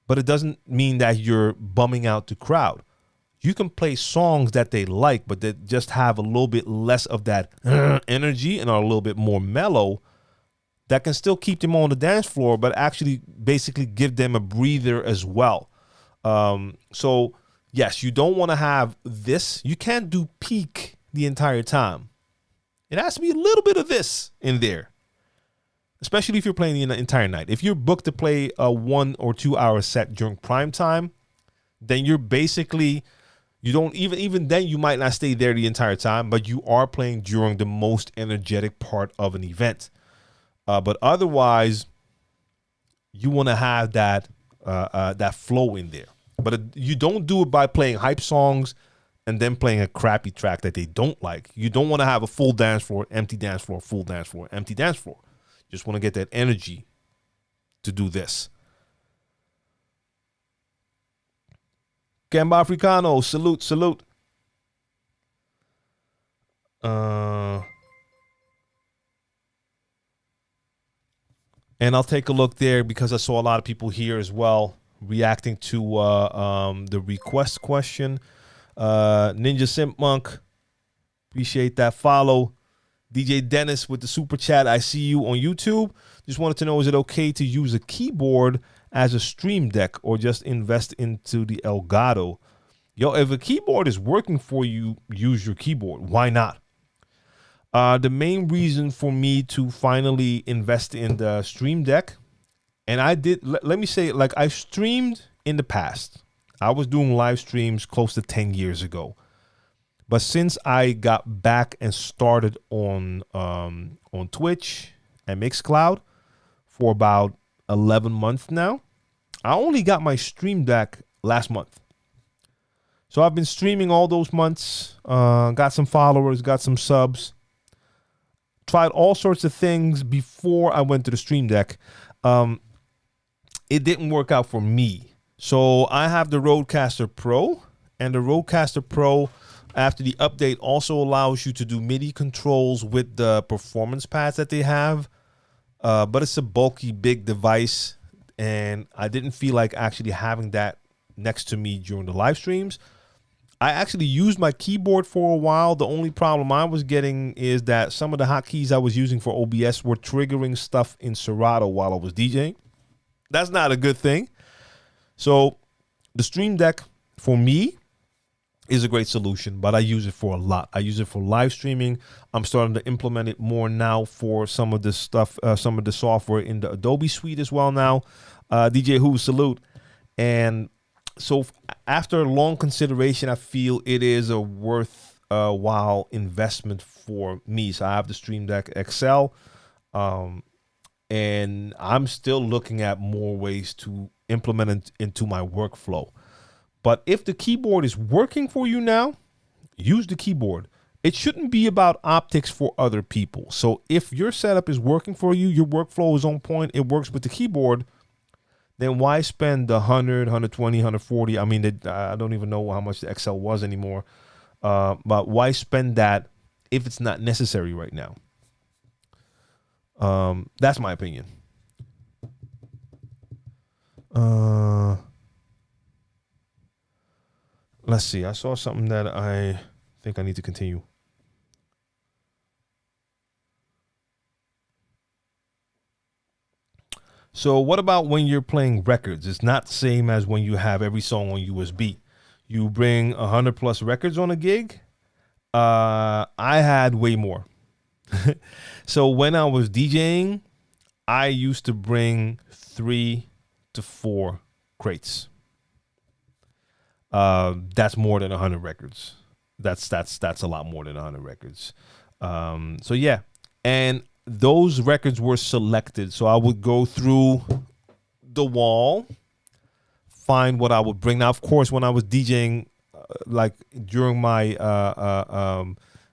but it doesn't mean that you're bumming out the crowd. You can play songs that they like, but that just have a little bit less of that energy and are a little bit more mellow. That can still keep them on the dance floor, but actually basically give them a breather as well. So yes, you don't want to have this. You can't do peak the entire time. It has to be a little bit of this in there, especially if you're playing the entire night. If you're booked to play a 1 or 2 hour set during prime time, then you're basically, you don't even then you might not stay there the entire time, but you are playing during the most energetic part of an event. But otherwise, you want to have that that flow in there. But you don't do it by playing hype songs and then playing a crappy track that they don't like. You don't want to have a full dance floor, empty dance floor, full dance floor, empty dance floor. You just want to get that energy to do this. Kemba Africano, salute, salute. And I'll take a look there because I saw a lot of people here as well reacting to the request question. Ninja Simp Monk, appreciate that follow. DJ Dennis with the super chat. I see you on YouTube. Just wanted to know, is it okay to use a keyboard as a stream deck or just invest into the Elgato? Yo, if a keyboard is working for you, use your keyboard. Why not? The main reason for me to finally invest in the stream deck, and I did, let me say, like, I streamed in the past. I was doing live streams close to 10 years ago. But since I got back and started on Twitch and Mixcloud for about 11 months now, I only got my stream deck last month. So I've been streaming all those months, got some followers, got some subs, tried all sorts of things before I went to the stream deck. It didn't work out for me. So I have the Rodecaster Pro, and the Rodecaster Pro, after the update, also allows you to do MIDI controls with the performance pads that they have. But it's a bulky, big device, and I didn't feel like actually having that next to me during the live streams. I actually used my keyboard for a while. The only problem I was getting is that some of the hotkeys I was using for OBS were triggering stuff in Serato while I was DJing. That's not a good thing. So the Stream Deck, for me, is a great solution, but I use it for a lot. I use it for live streaming. I'm starting to implement it more now for some of the stuff, some of the software in the Adobe suite as well now. DJ Who, salute. And so after long consideration, I feel it is a worthwhile investment for me. So I have the Stream Deck XL, and I'm still looking at more ways to implement it into my workflow. But if the keyboard is working for you now, use the keyboard. It shouldn't be about optics for other people. So if your setup is working for you, your workflow is on point, it works with the keyboard, then why spend the 100, 120, 140? I mean, I don't even know how much the XL was anymore. But why spend that if it's not necessary right now? That's my opinion. Let's see. I saw something that I think I need to continue. So what about when you're playing records? It's not the same as when you have every song on USB. You bring 100 plus records on a gig. I had way more. So when I was DJing, I used to bring 3 to 4 crates. That's more than 100 records. That's a lot more than 100 records. So yeah, and those records were selected. So I would go through the wall, find what I would bring. Now, of course, when I was DJing, like during my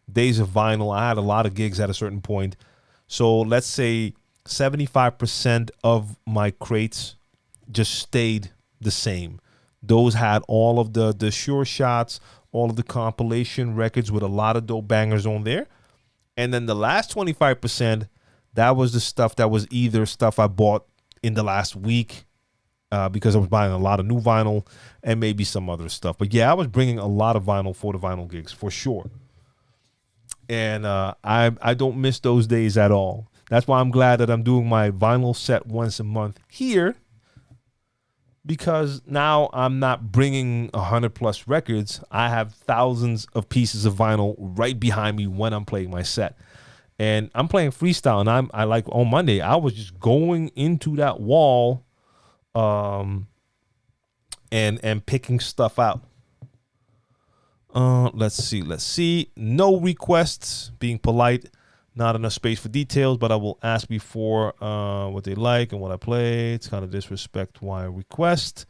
days of vinyl, I had a lot of gigs at a certain point. So let's say 75% of my crates just stayed the same. Those had all of the Sure Shots, all of the compilation records with a lot of dope bangers on there. And then the last 25%, that was the stuff that was either stuff I bought in the last week because I was buying a lot of new vinyl and maybe some other stuff. But yeah, I was bringing a lot of vinyl for the vinyl gigs for sure. And I don't miss those days at all. That's why I'm glad that I'm doing my vinyl set once a month here, because now I'm not bringing 100 plus records. I have thousands of pieces of vinyl right behind me when I'm playing my set. And I'm playing freestyle, and I like on Monday, I was just going into that wall and picking stuff out. Let's see. No requests, being polite. Not enough space for details, but I will ask before what they like and what I play. It's kind of disrespect why I request.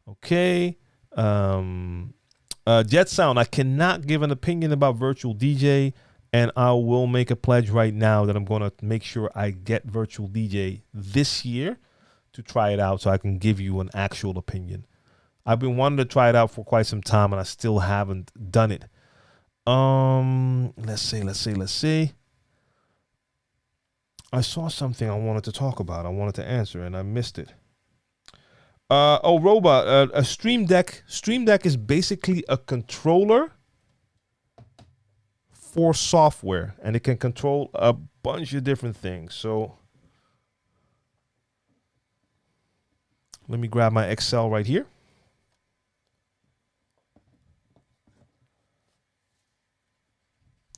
Okay. Jet Sound, I cannot give an opinion about virtual DJ, and I will make a pledge right now that I'm going to make sure I get virtual DJ this year to try it out so I can give you an actual opinion. I've been wanting to try it out for quite some time, and I still haven't done it. Let's see. I saw something I wanted to talk about. I wanted to answer, and I missed it. Robot, a Stream Deck. Stream Deck is basically a controller for software, and it can control a bunch of different things. So let me grab my Excel right here.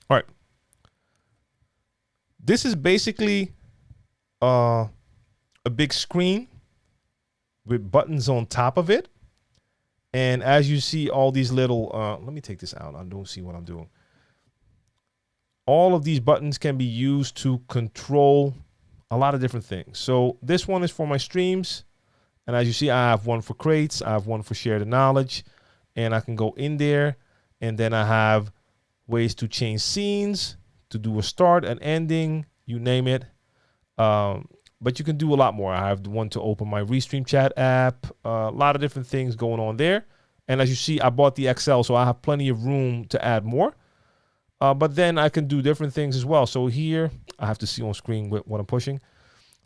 All right. This is basically a big screen with buttons on top of it. And as you see, all these little, let me take this out. I don't see what I'm doing. All of these buttons can be used to control a lot of different things. So this one is for my streams. And as you see, I have one for crates. I have one for share the knowledge. And I can go in there. And then I have ways to change scenes, to do a start, an ending, you name it. But you can do a lot more. I have the one to open my Restream chat app, a lot of different things going on there. And as you see, I bought the XL, so I have plenty of room to add more. But then I can do different things as well. So here, I have to see on screen what I'm pushing.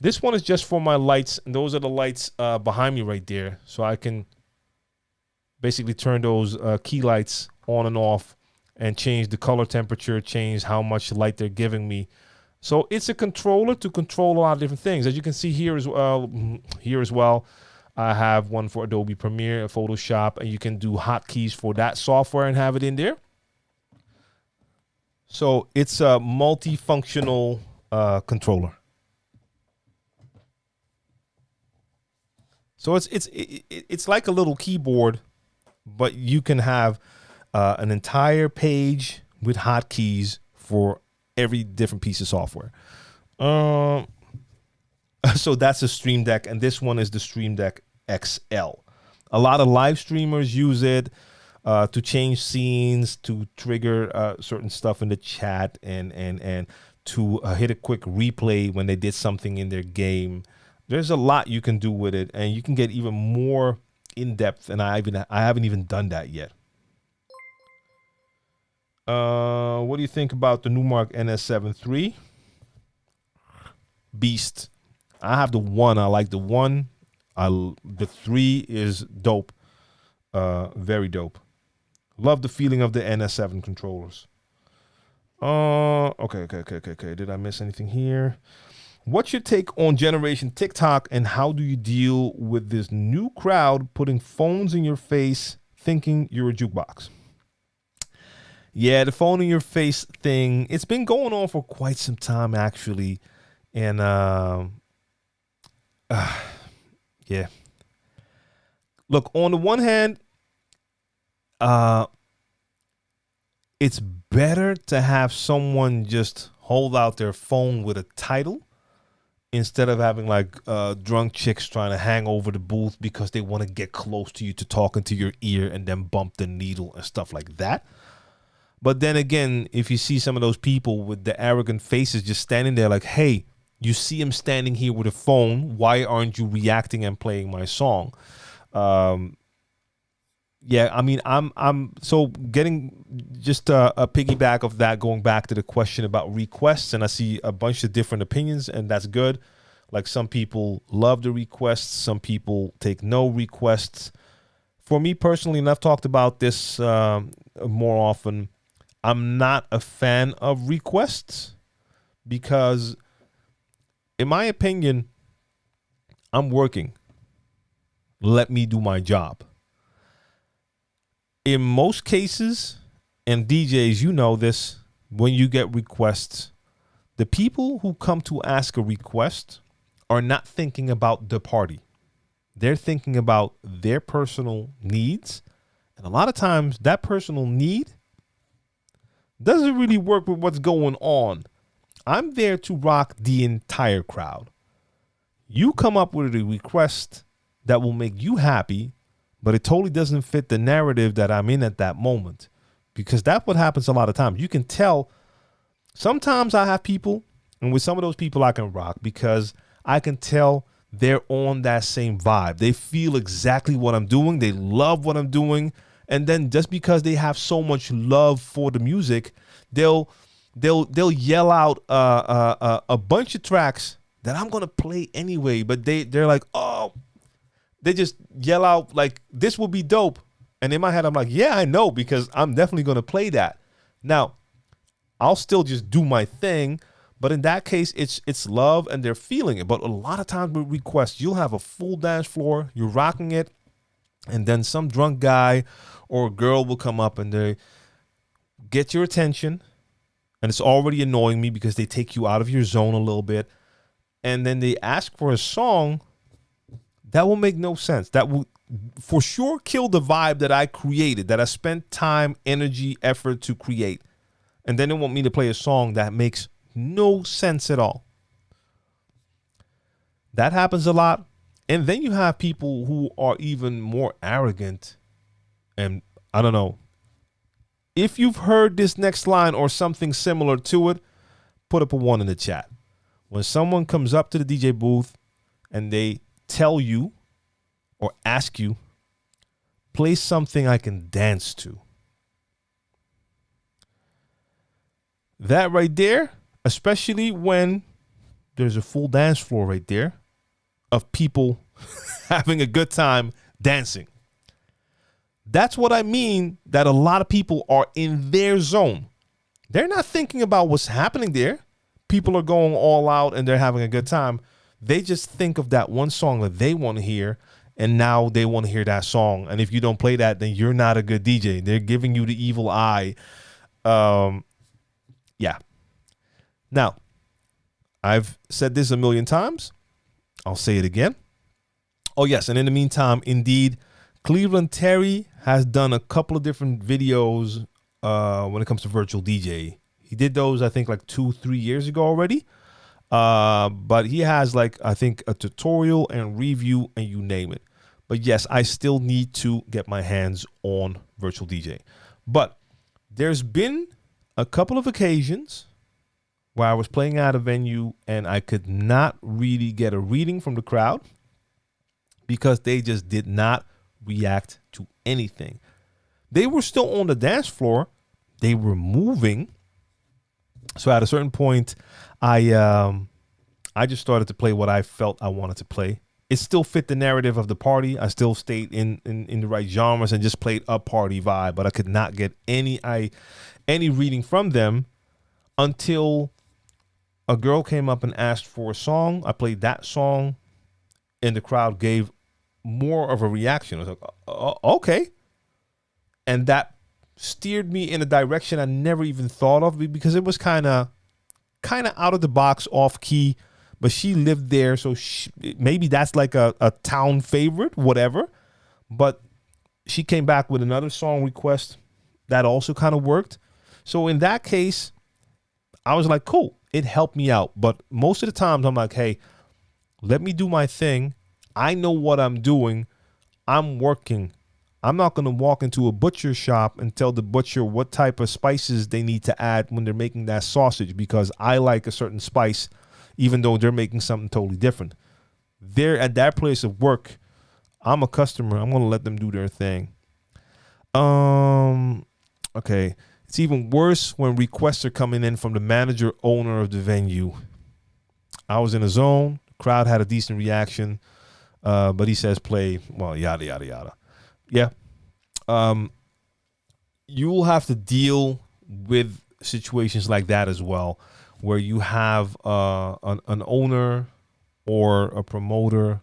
This one is just for my lights, and those are the lights behind me right there. So I can basically turn those key lights on and off and change the color temperature, change how much light they're giving me. So it's a controller to control a lot of different things. As you can see here as well, I have one for Adobe Premiere, Photoshop, and you can do hotkeys for that software and have it in there. So it's a multifunctional controller. So it's like a little keyboard, but you can have an entire page with hotkeys for every different piece of software. So that's a Stream Deck, and this one is the Stream Deck XL. A lot of live streamers use it to change scenes, to trigger certain stuff in the chat, and to hit a quick replay when they did something in their game. There's a lot you can do with it, and you can get even more in depth, and I haven't even done that yet. What do you think about the Numark NS7 III? Beast. I have the 1. I like the 1. The 3 is dope. Very dope. Love the feeling of the NS7 controllers. Okay. Did I miss anything here? What's your take on Generation TikTok, and how do you deal with this new crowd putting phones in your face thinking you're a jukebox? Yeah, the phone in your face thing, it's been going on for quite some time, actually. And, yeah. Look, on the one hand, it's better to have someone just hold out their phone with a title instead of having like drunk chicks trying to hang over the booth because they want to get close to you to talk into your ear and then bump the needle and stuff like that. But then again, if you see some of those people with the arrogant faces just standing there like, hey, you see him standing here with a phone, why aren't you reacting and playing my song? Yeah, I mean, I'm so getting just a piggyback of that, going back to the question about requests, and I see a bunch of different opinions, and that's good. Like, some people love the requests, some people take no requests. For me personally, and I've talked about this more often, I'm not a fan of requests because, in my opinion, I'm working. Let me do my job. In most cases, and DJs, you know this, when you get requests, the people who come to ask a request are not thinking about the party. They're thinking about their personal needs. And a lot of times that personal need doesn't really work with what's going on. I'm there to rock the entire crowd. You come up with a request that will make you happy, but it totally doesn't fit the narrative that I'm in at that moment, because that's what happens a lot of times. You can tell. Sometimes I have people, and with some of those people I can rock because I can tell they're on that same vibe. They feel exactly what I'm doing. They love what I'm doing. And then just because they have so much love for the music, they'll yell out a bunch of tracks that I'm gonna play anyway. But they're like, oh, they just yell out like, this will be dope. And in my head, I'm like, yeah, I know, because I'm definitely gonna play that. Now, I'll still just do my thing, but in that case, it's love and they're feeling it. But a lot of times with requests, you'll have a full dance floor, you're rocking it, and then some drunk guy or girl will come up and they get your attention, and it's already annoying me because they take you out of your zone a little bit, and then they ask for a song that will make no sense. That will for sure kill the vibe that I created, that I spent time, energy, effort to create. And then they want me to play a song that makes no sense at all. That happens a lot. And then you have people who are even more arrogant. And I don't know. If you've heard this next line or something similar to it, put up a 1 in the chat. When someone comes up to the DJ booth and they tell you or ask you, play something I can dance to. That right there, especially when there's a full dance floor right there of people having a good time dancing. That's what I mean, that a lot of people are in their zone. They're not thinking about what's happening there. People are going all out and they're having a good time. They just think of that one song that they want to hear, and now they want to hear that song. And if you don't play that, then you're not a good DJ. They're giving you the evil eye. Yeah. Now, I've said this a million times. I'll say it again. Oh, yes. And in the meantime, indeed, Cleveland Terry has done a couple of different videos when it comes to virtual DJ. He did those, I think, like 2-3 years ago already. But he has, like, I think, a tutorial and review and you name it. But yes, I still need to get my hands on virtual DJ. But there's been a couple of occasions where I was playing at a venue and I could not really get a reading from the crowd because they just did not react to anything. They were still on the dance floor. They were moving. So at a certain point, I just started to play what I felt I wanted to play. It still fit the narrative of the party. I still stayed in the right genres and just played a party vibe, but I could not get any reading from them until a girl came up and asked for a song. I played that song and the crowd gave more of a reaction. I was like, okay. And that steered me in a direction I never even thought of, because it was kind of out of the box, off key, but she lived there. So maybe that's like a town favorite, whatever. But she came back with another song request that also kind of worked. So in that case, I was like, cool, it helped me out. But most of the times I'm like, hey, let me do my thing. I know what I'm doing. I'm working. I'm not going to walk into a butcher shop and tell the butcher what type of spices they need to add when they're making that sausage, because I like a certain spice, even though they're making something totally different. They're at that place of work. I'm a customer. I'm going to let them do their thing. Okay. It's even worse when requests are coming in from the manager owner of the venue. I was in a zone. Crowd had a decent reaction. But he says play, well, yada, yada, yada. Yeah. You'll have to deal with situations like that as well, where you have an owner or a promoter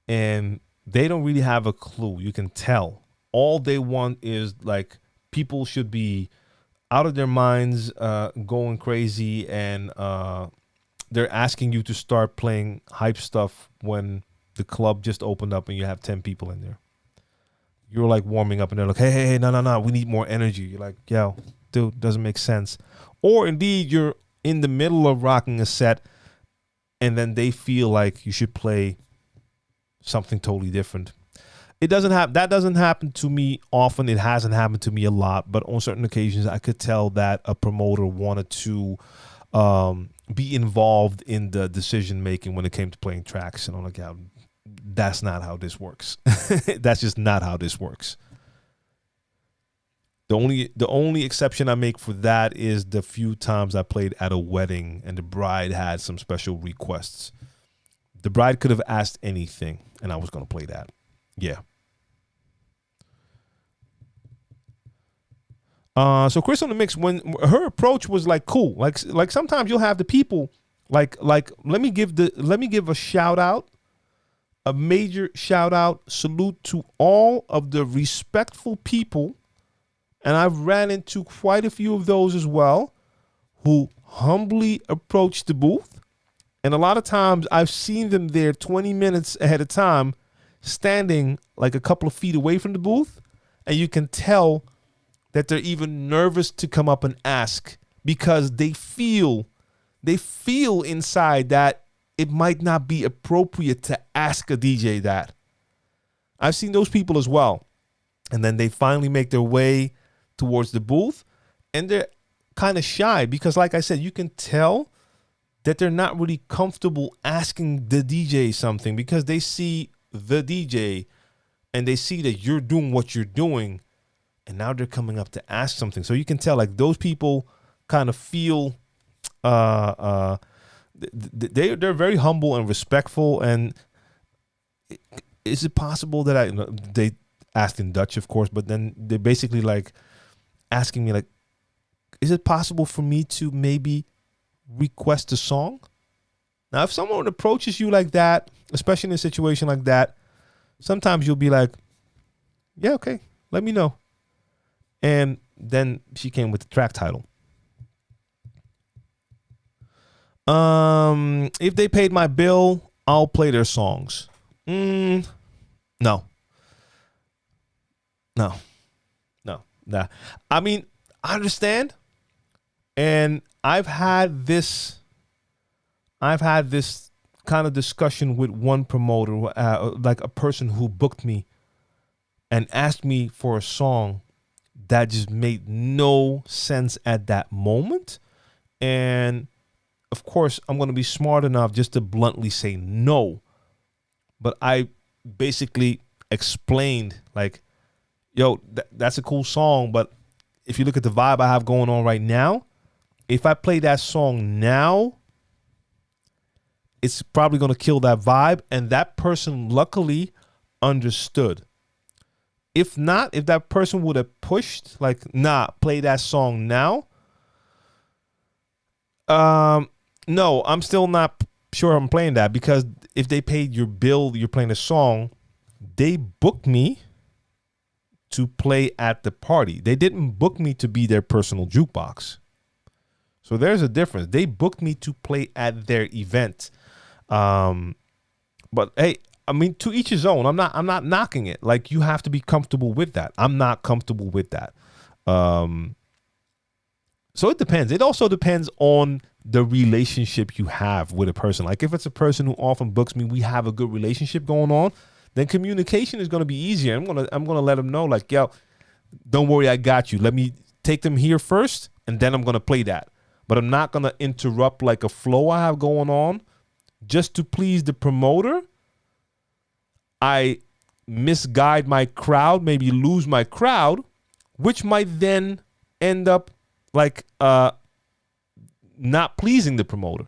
and they don't really have a clue. You can tell. All they want is, like, people should be out of their minds, going crazy, and they're asking you to start playing hype stuff when the club just opened up and you have 10 people in there. You're like warming up and they're like, hey, no, we need more energy. You're like, yo, dude, doesn't make sense. Or indeed, you're in the middle of rocking a set and then they feel like you should play something totally different. That doesn't happen to me often. It hasn't happened to me a lot, but on certain occasions I could tell that a promoter wanted to be involved in the decision making when it came to playing tracks, and I'm like, yeah, that's not how this works. That's just not how this works. The only exception I make for that is the few times I played at a wedding and the bride had some special requests. The bride could have asked anything, and I was going to play that. Yeah. So Chris on the mix, when her approach was like cool, like sometimes you'll have the people like let me give a shout out, a major shout out, salute to all of the respectful people, and I've ran into quite a few of those as well, who humbly approach the booth, and a lot of times I've seen them there 20 minutes ahead of time, standing like a couple of feet away from the booth, and you can tell that they're even nervous to come up and ask because they feel inside that it might not be appropriate to ask a DJ that. I've seen those people as well. And then they finally make their way towards the booth, and they're kind of shy because, like I said, you can tell that they're not really comfortable asking the DJ something because they see the DJ and they see that you're doing what you're doing, and now they're coming up to ask something. So you can tell like those people kind of feel they're very humble and respectful. And is it possible that they asked in Dutch, of course, but then they basically like asking me like, is it possible for me to maybe request a song? Now, if someone approaches you like that, especially in a situation like that, sometimes you'll be like, yeah, okay, let me know. And then she came with the track title. If they paid my bill, I'll play their songs. No. Nah. I mean, I understand. And I've had this kind of discussion with one promoter, like a person who booked me and asked me for a song that just made no sense at that moment. And of course, I'm going to be smart enough just to bluntly say no. But I basically explained like, yo, that's a cool song, but if you look at the vibe I have going on right now, if I play that song now, it's probably going to kill that vibe. And that person luckily understood. If not, if that person would have pushed, like, nah, play that song now. No, I'm still not sure I'm playing that, because if they paid your bill, you're playing a song, they booked me to play at the party. They didn't book me to be their personal jukebox. So there's a difference. They booked me to play at their event. But hey, I mean, to each his own. I'm not knocking it. Like, you have to be comfortable with that. I'm not comfortable with that. So it depends. It also depends on the relationship you have with a person. Like, if it's a person who often books me, we have a good relationship going on, then communication is going to be easier. I'm gonna let them know, like, yo, don't worry, I got you. Let me take them here first, and then I'm gonna play that. But I'm not gonna interrupt like a flow I have going on just to please the promoter. I misguide my crowd, maybe lose my crowd, which might then end up like not pleasing the promoter.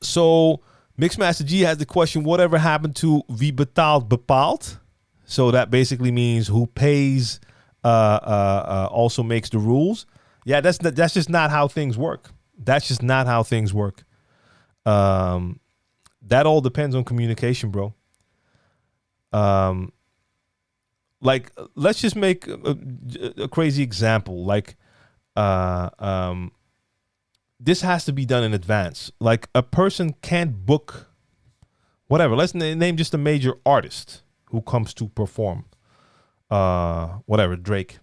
So Mixmaster G has the question, whatever happened to wie betaalt bepaalt? So that basically means who pays also makes the rules. Yeah, that's just not how things work. That's just not how things work. That all depends on communication, bro. Like, let's just make a crazy example. Like, this has to be done in advance. Like, a person can't book whatever. Let's name just a major artist who comes to perform. Whatever, Drake.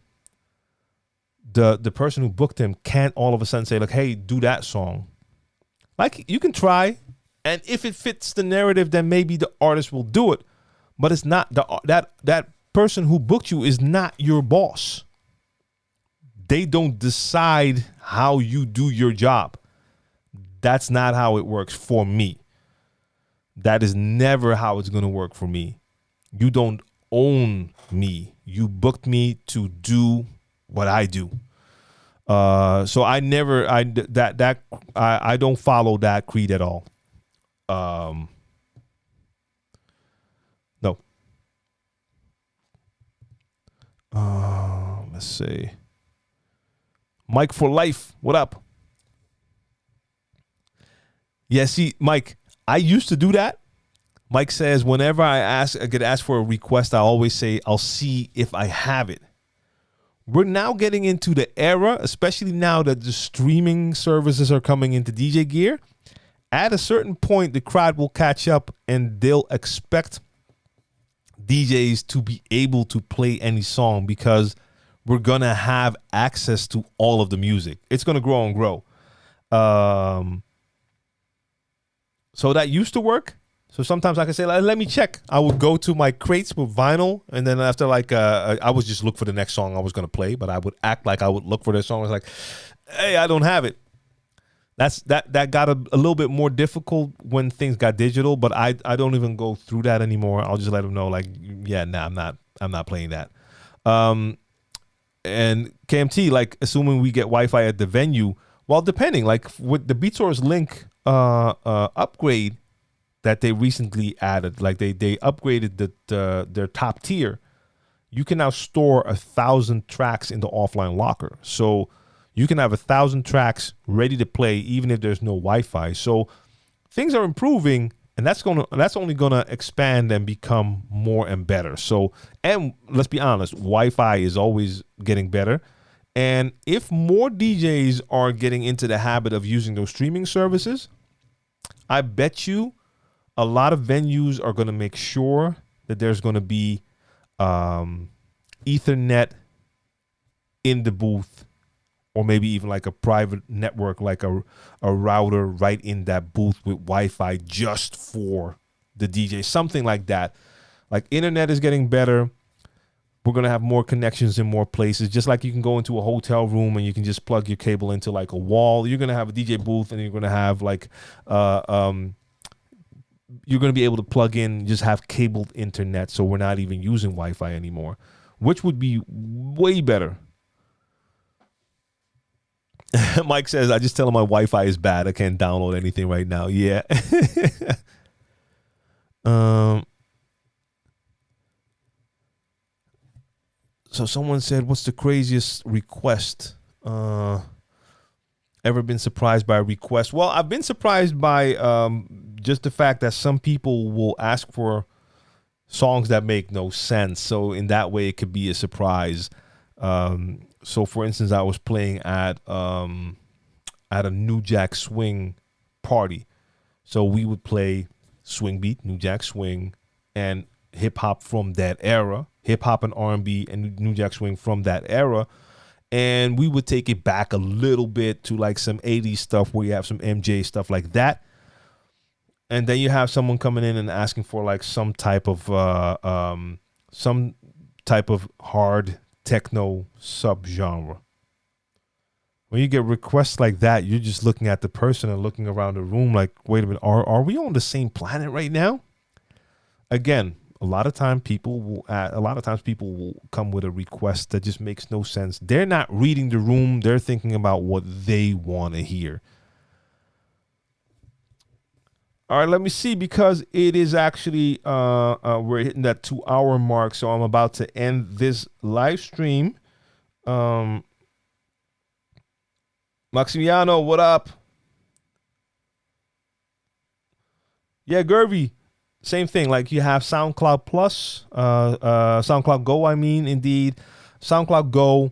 The person who booked him can't all of a sudden say, like, hey, do that song. Like, you can try, and if it fits the narrative, then maybe the artist will do it. but it's not that person who booked you is not your boss. They don't decide how you do your job. That's not how it works for me. That is never how it's going to work for me. You don't own me. You booked me to do what I do. So I don't follow that creed at all. No. Let's see. Mike for life. What up? Yeah, see, Mike, I used to do that. Mike says whenever I get asked for a request, I always say I'll see if I have it. We're now getting into the era, especially now that the streaming services are coming into DJ gear. At a certain point, the crowd will catch up and they'll expect DJs to be able to play any song because we're going to have access to all of the music. It's going to grow and grow. So that used to work. So sometimes I can say, let me check. I would go to my crates with vinyl, and then after I would just look for the next song I was going to play, but I would act like I would look for the song. I was like, hey, I don't have it. That got a little bit more difficult when things got digital, but I don't even go through that anymore. I'll just let them know, like, yeah, nah, I'm not playing that. And KMT, like, assuming we get Wi-Fi at the venue, well, depending, like with the BeatSource Link upgrade that they recently added, like they upgraded their top tier. You can now store 1,000 tracks in the offline locker, so you can have 1,000 tracks ready to play even if there's no Wi-Fi. So things are improving, and that's only gonna expand and become more and better. So, and let's be honest, Wi-Fi is always getting better. And if more DJs are getting into the habit of using those streaming services, I bet you a lot of venues are going to make sure that there's going to be Ethernet in the booth, or maybe even like a private network, like a router right in that booth with Wi-Fi just for the DJ, something like that. Like internet is getting better. We're going to have more connections in more places. Just like you can go into a hotel room and you can just plug your cable into like a wall. You're going to have a DJ booth, and you're going to have like, you're going to be able to plug in, just have cabled internet. So we're not even using Wi-Fi anymore, which would be way better. Mike says, I just tell him my Wi-Fi is bad. I can't download anything right now. Yeah. So someone said, what's the craziest request? Ever been surprised by a request? Well, I've been surprised by just the fact that some people will ask for songs that make no sense. So in that way, it could be a surprise. So for instance, I was playing at a New Jack Swing party. So we would play swing beat, New Jack Swing, and hip hop from that era. Hip hop and R&B and New Jack Swing from that era. And we would take it back a little bit to like some 80s stuff where you have some MJ stuff like that. And then you have someone coming in and asking for like some type of hard techno subgenre. When you get requests like that, you're just looking at the person and looking around the room like, wait a minute, are we on the same planet right now? Again, a lot of times people will come with a request that just makes no sense. They're not reading the room. They're thinking about what they want to hear. All right, let me see, because it is actually we're hitting that 2-hour mark, so I'm about to end this live stream. Maximiano, what up? Yeah, Gervy. Same thing, like you have SoundCloud Plus, SoundCloud Go, indeed. SoundCloud Go,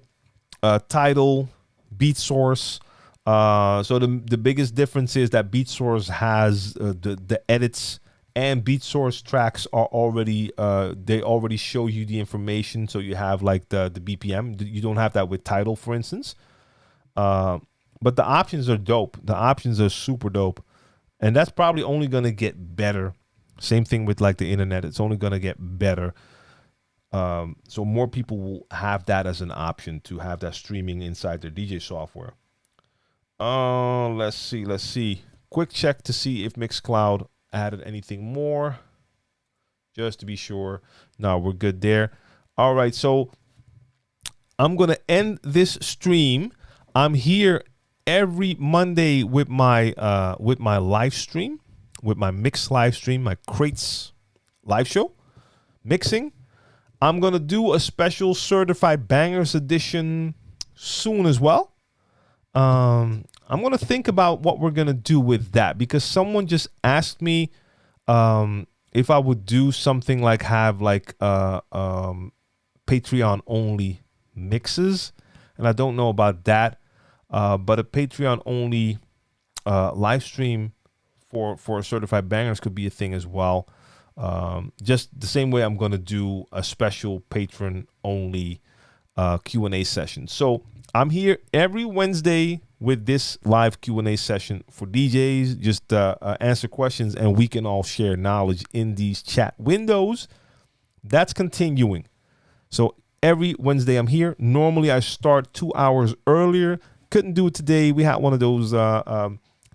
Tidal, BeatSource. So the biggest difference is that BeatSource has the edits, and BeatSource tracks are already, they already show you the information. So you have like the BPM. You don't have that with Tidal, for instance. But the options are dope. The options are super dope. And that's probably only going to get better. Same thing with like the internet. It's only going to get better. So more people will have that as an option to have that streaming inside their DJ software. Let's see. Quick check to see if Mixcloud added anything more. Just to be sure. No, we're good there. All right, so I'm going to end this stream. I'm here every Monday with my live stream, with my mix live stream, my Crates live show, mixing. I'm going to do a special Certified Bangers edition soon as well. I'm going to think about what we're going to do with that, because someone just asked me if I would do something like have like Patreon only mixes. And I don't know about that, but a Patreon only live stream for Certified Bangers could be a thing as well. Just the same way I'm going to do a special patron only Q&A session. So I'm here every Wednesday with this live Q&A session for DJs. Just answer questions and we can all share knowledge in these chat windows. That's continuing. So every Wednesday I'm here. Normally I start 2 hours earlier. Couldn't do it today. We had one of those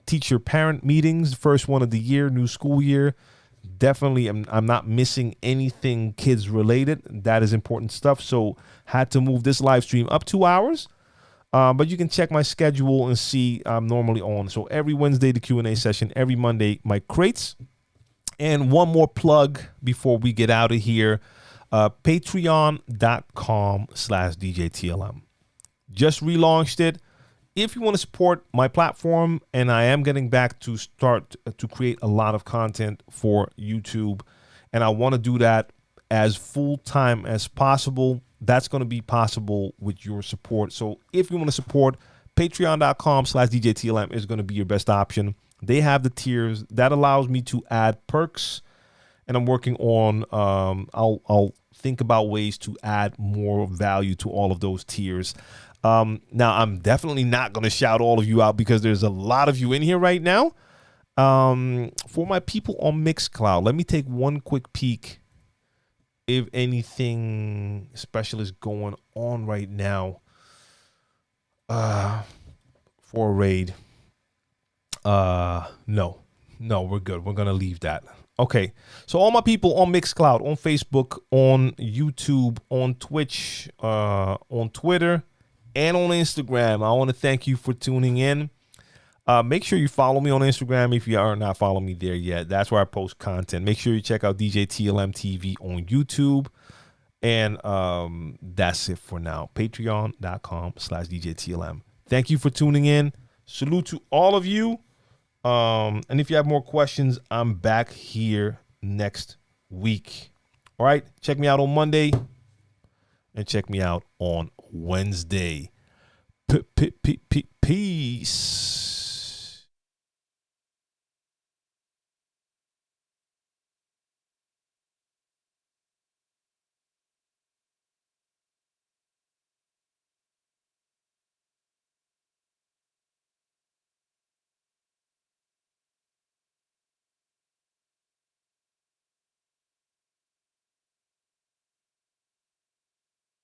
teacher-parent meetings, first one of the year, new school year. Definitely I'm not missing anything kids related. That is important stuff. So had to move this live stream up 2 hours. But you can check my schedule and see I'm normally on. So every Wednesday, the Q&A session. Every Monday, my Crates. And one more plug before we get out of here. Patreon.com/DJ TLM. Just relaunched it. If you want to support my platform, and I am getting back to start to create a lot of content for YouTube, and I want to do that as full-time as possible, that's going to be possible with your support. So if you want to support, patreon.com/DJ TLM is going to be your best option. They have the tiers that allows me to add perks, and I'm working on, I'll think about ways to add more value to all of those tiers. Now, I'm definitely not going to shout all of you out because there's a lot of you in here right now. For my people on Mixcloud, let me take one quick peek if anything special is going on right now for a raid. No, we're good. We're going to leave that. Okay, so all my people on Mixcloud, on Facebook, on YouTube, on Twitch, on Twitter, and on Instagram, I want to thank you for tuning in. Make sure you follow me on Instagram if you are not following me there yet. That's where I post content. Make sure you check out DJ TLM TV on YouTube. And that's it for now. Patreon.com/DJ TLM. Thank you for tuning in. Salute to all of you. And if you have more questions, I'm back here next week. All right. Check me out on Monday and check me out on Wednesday. Peace.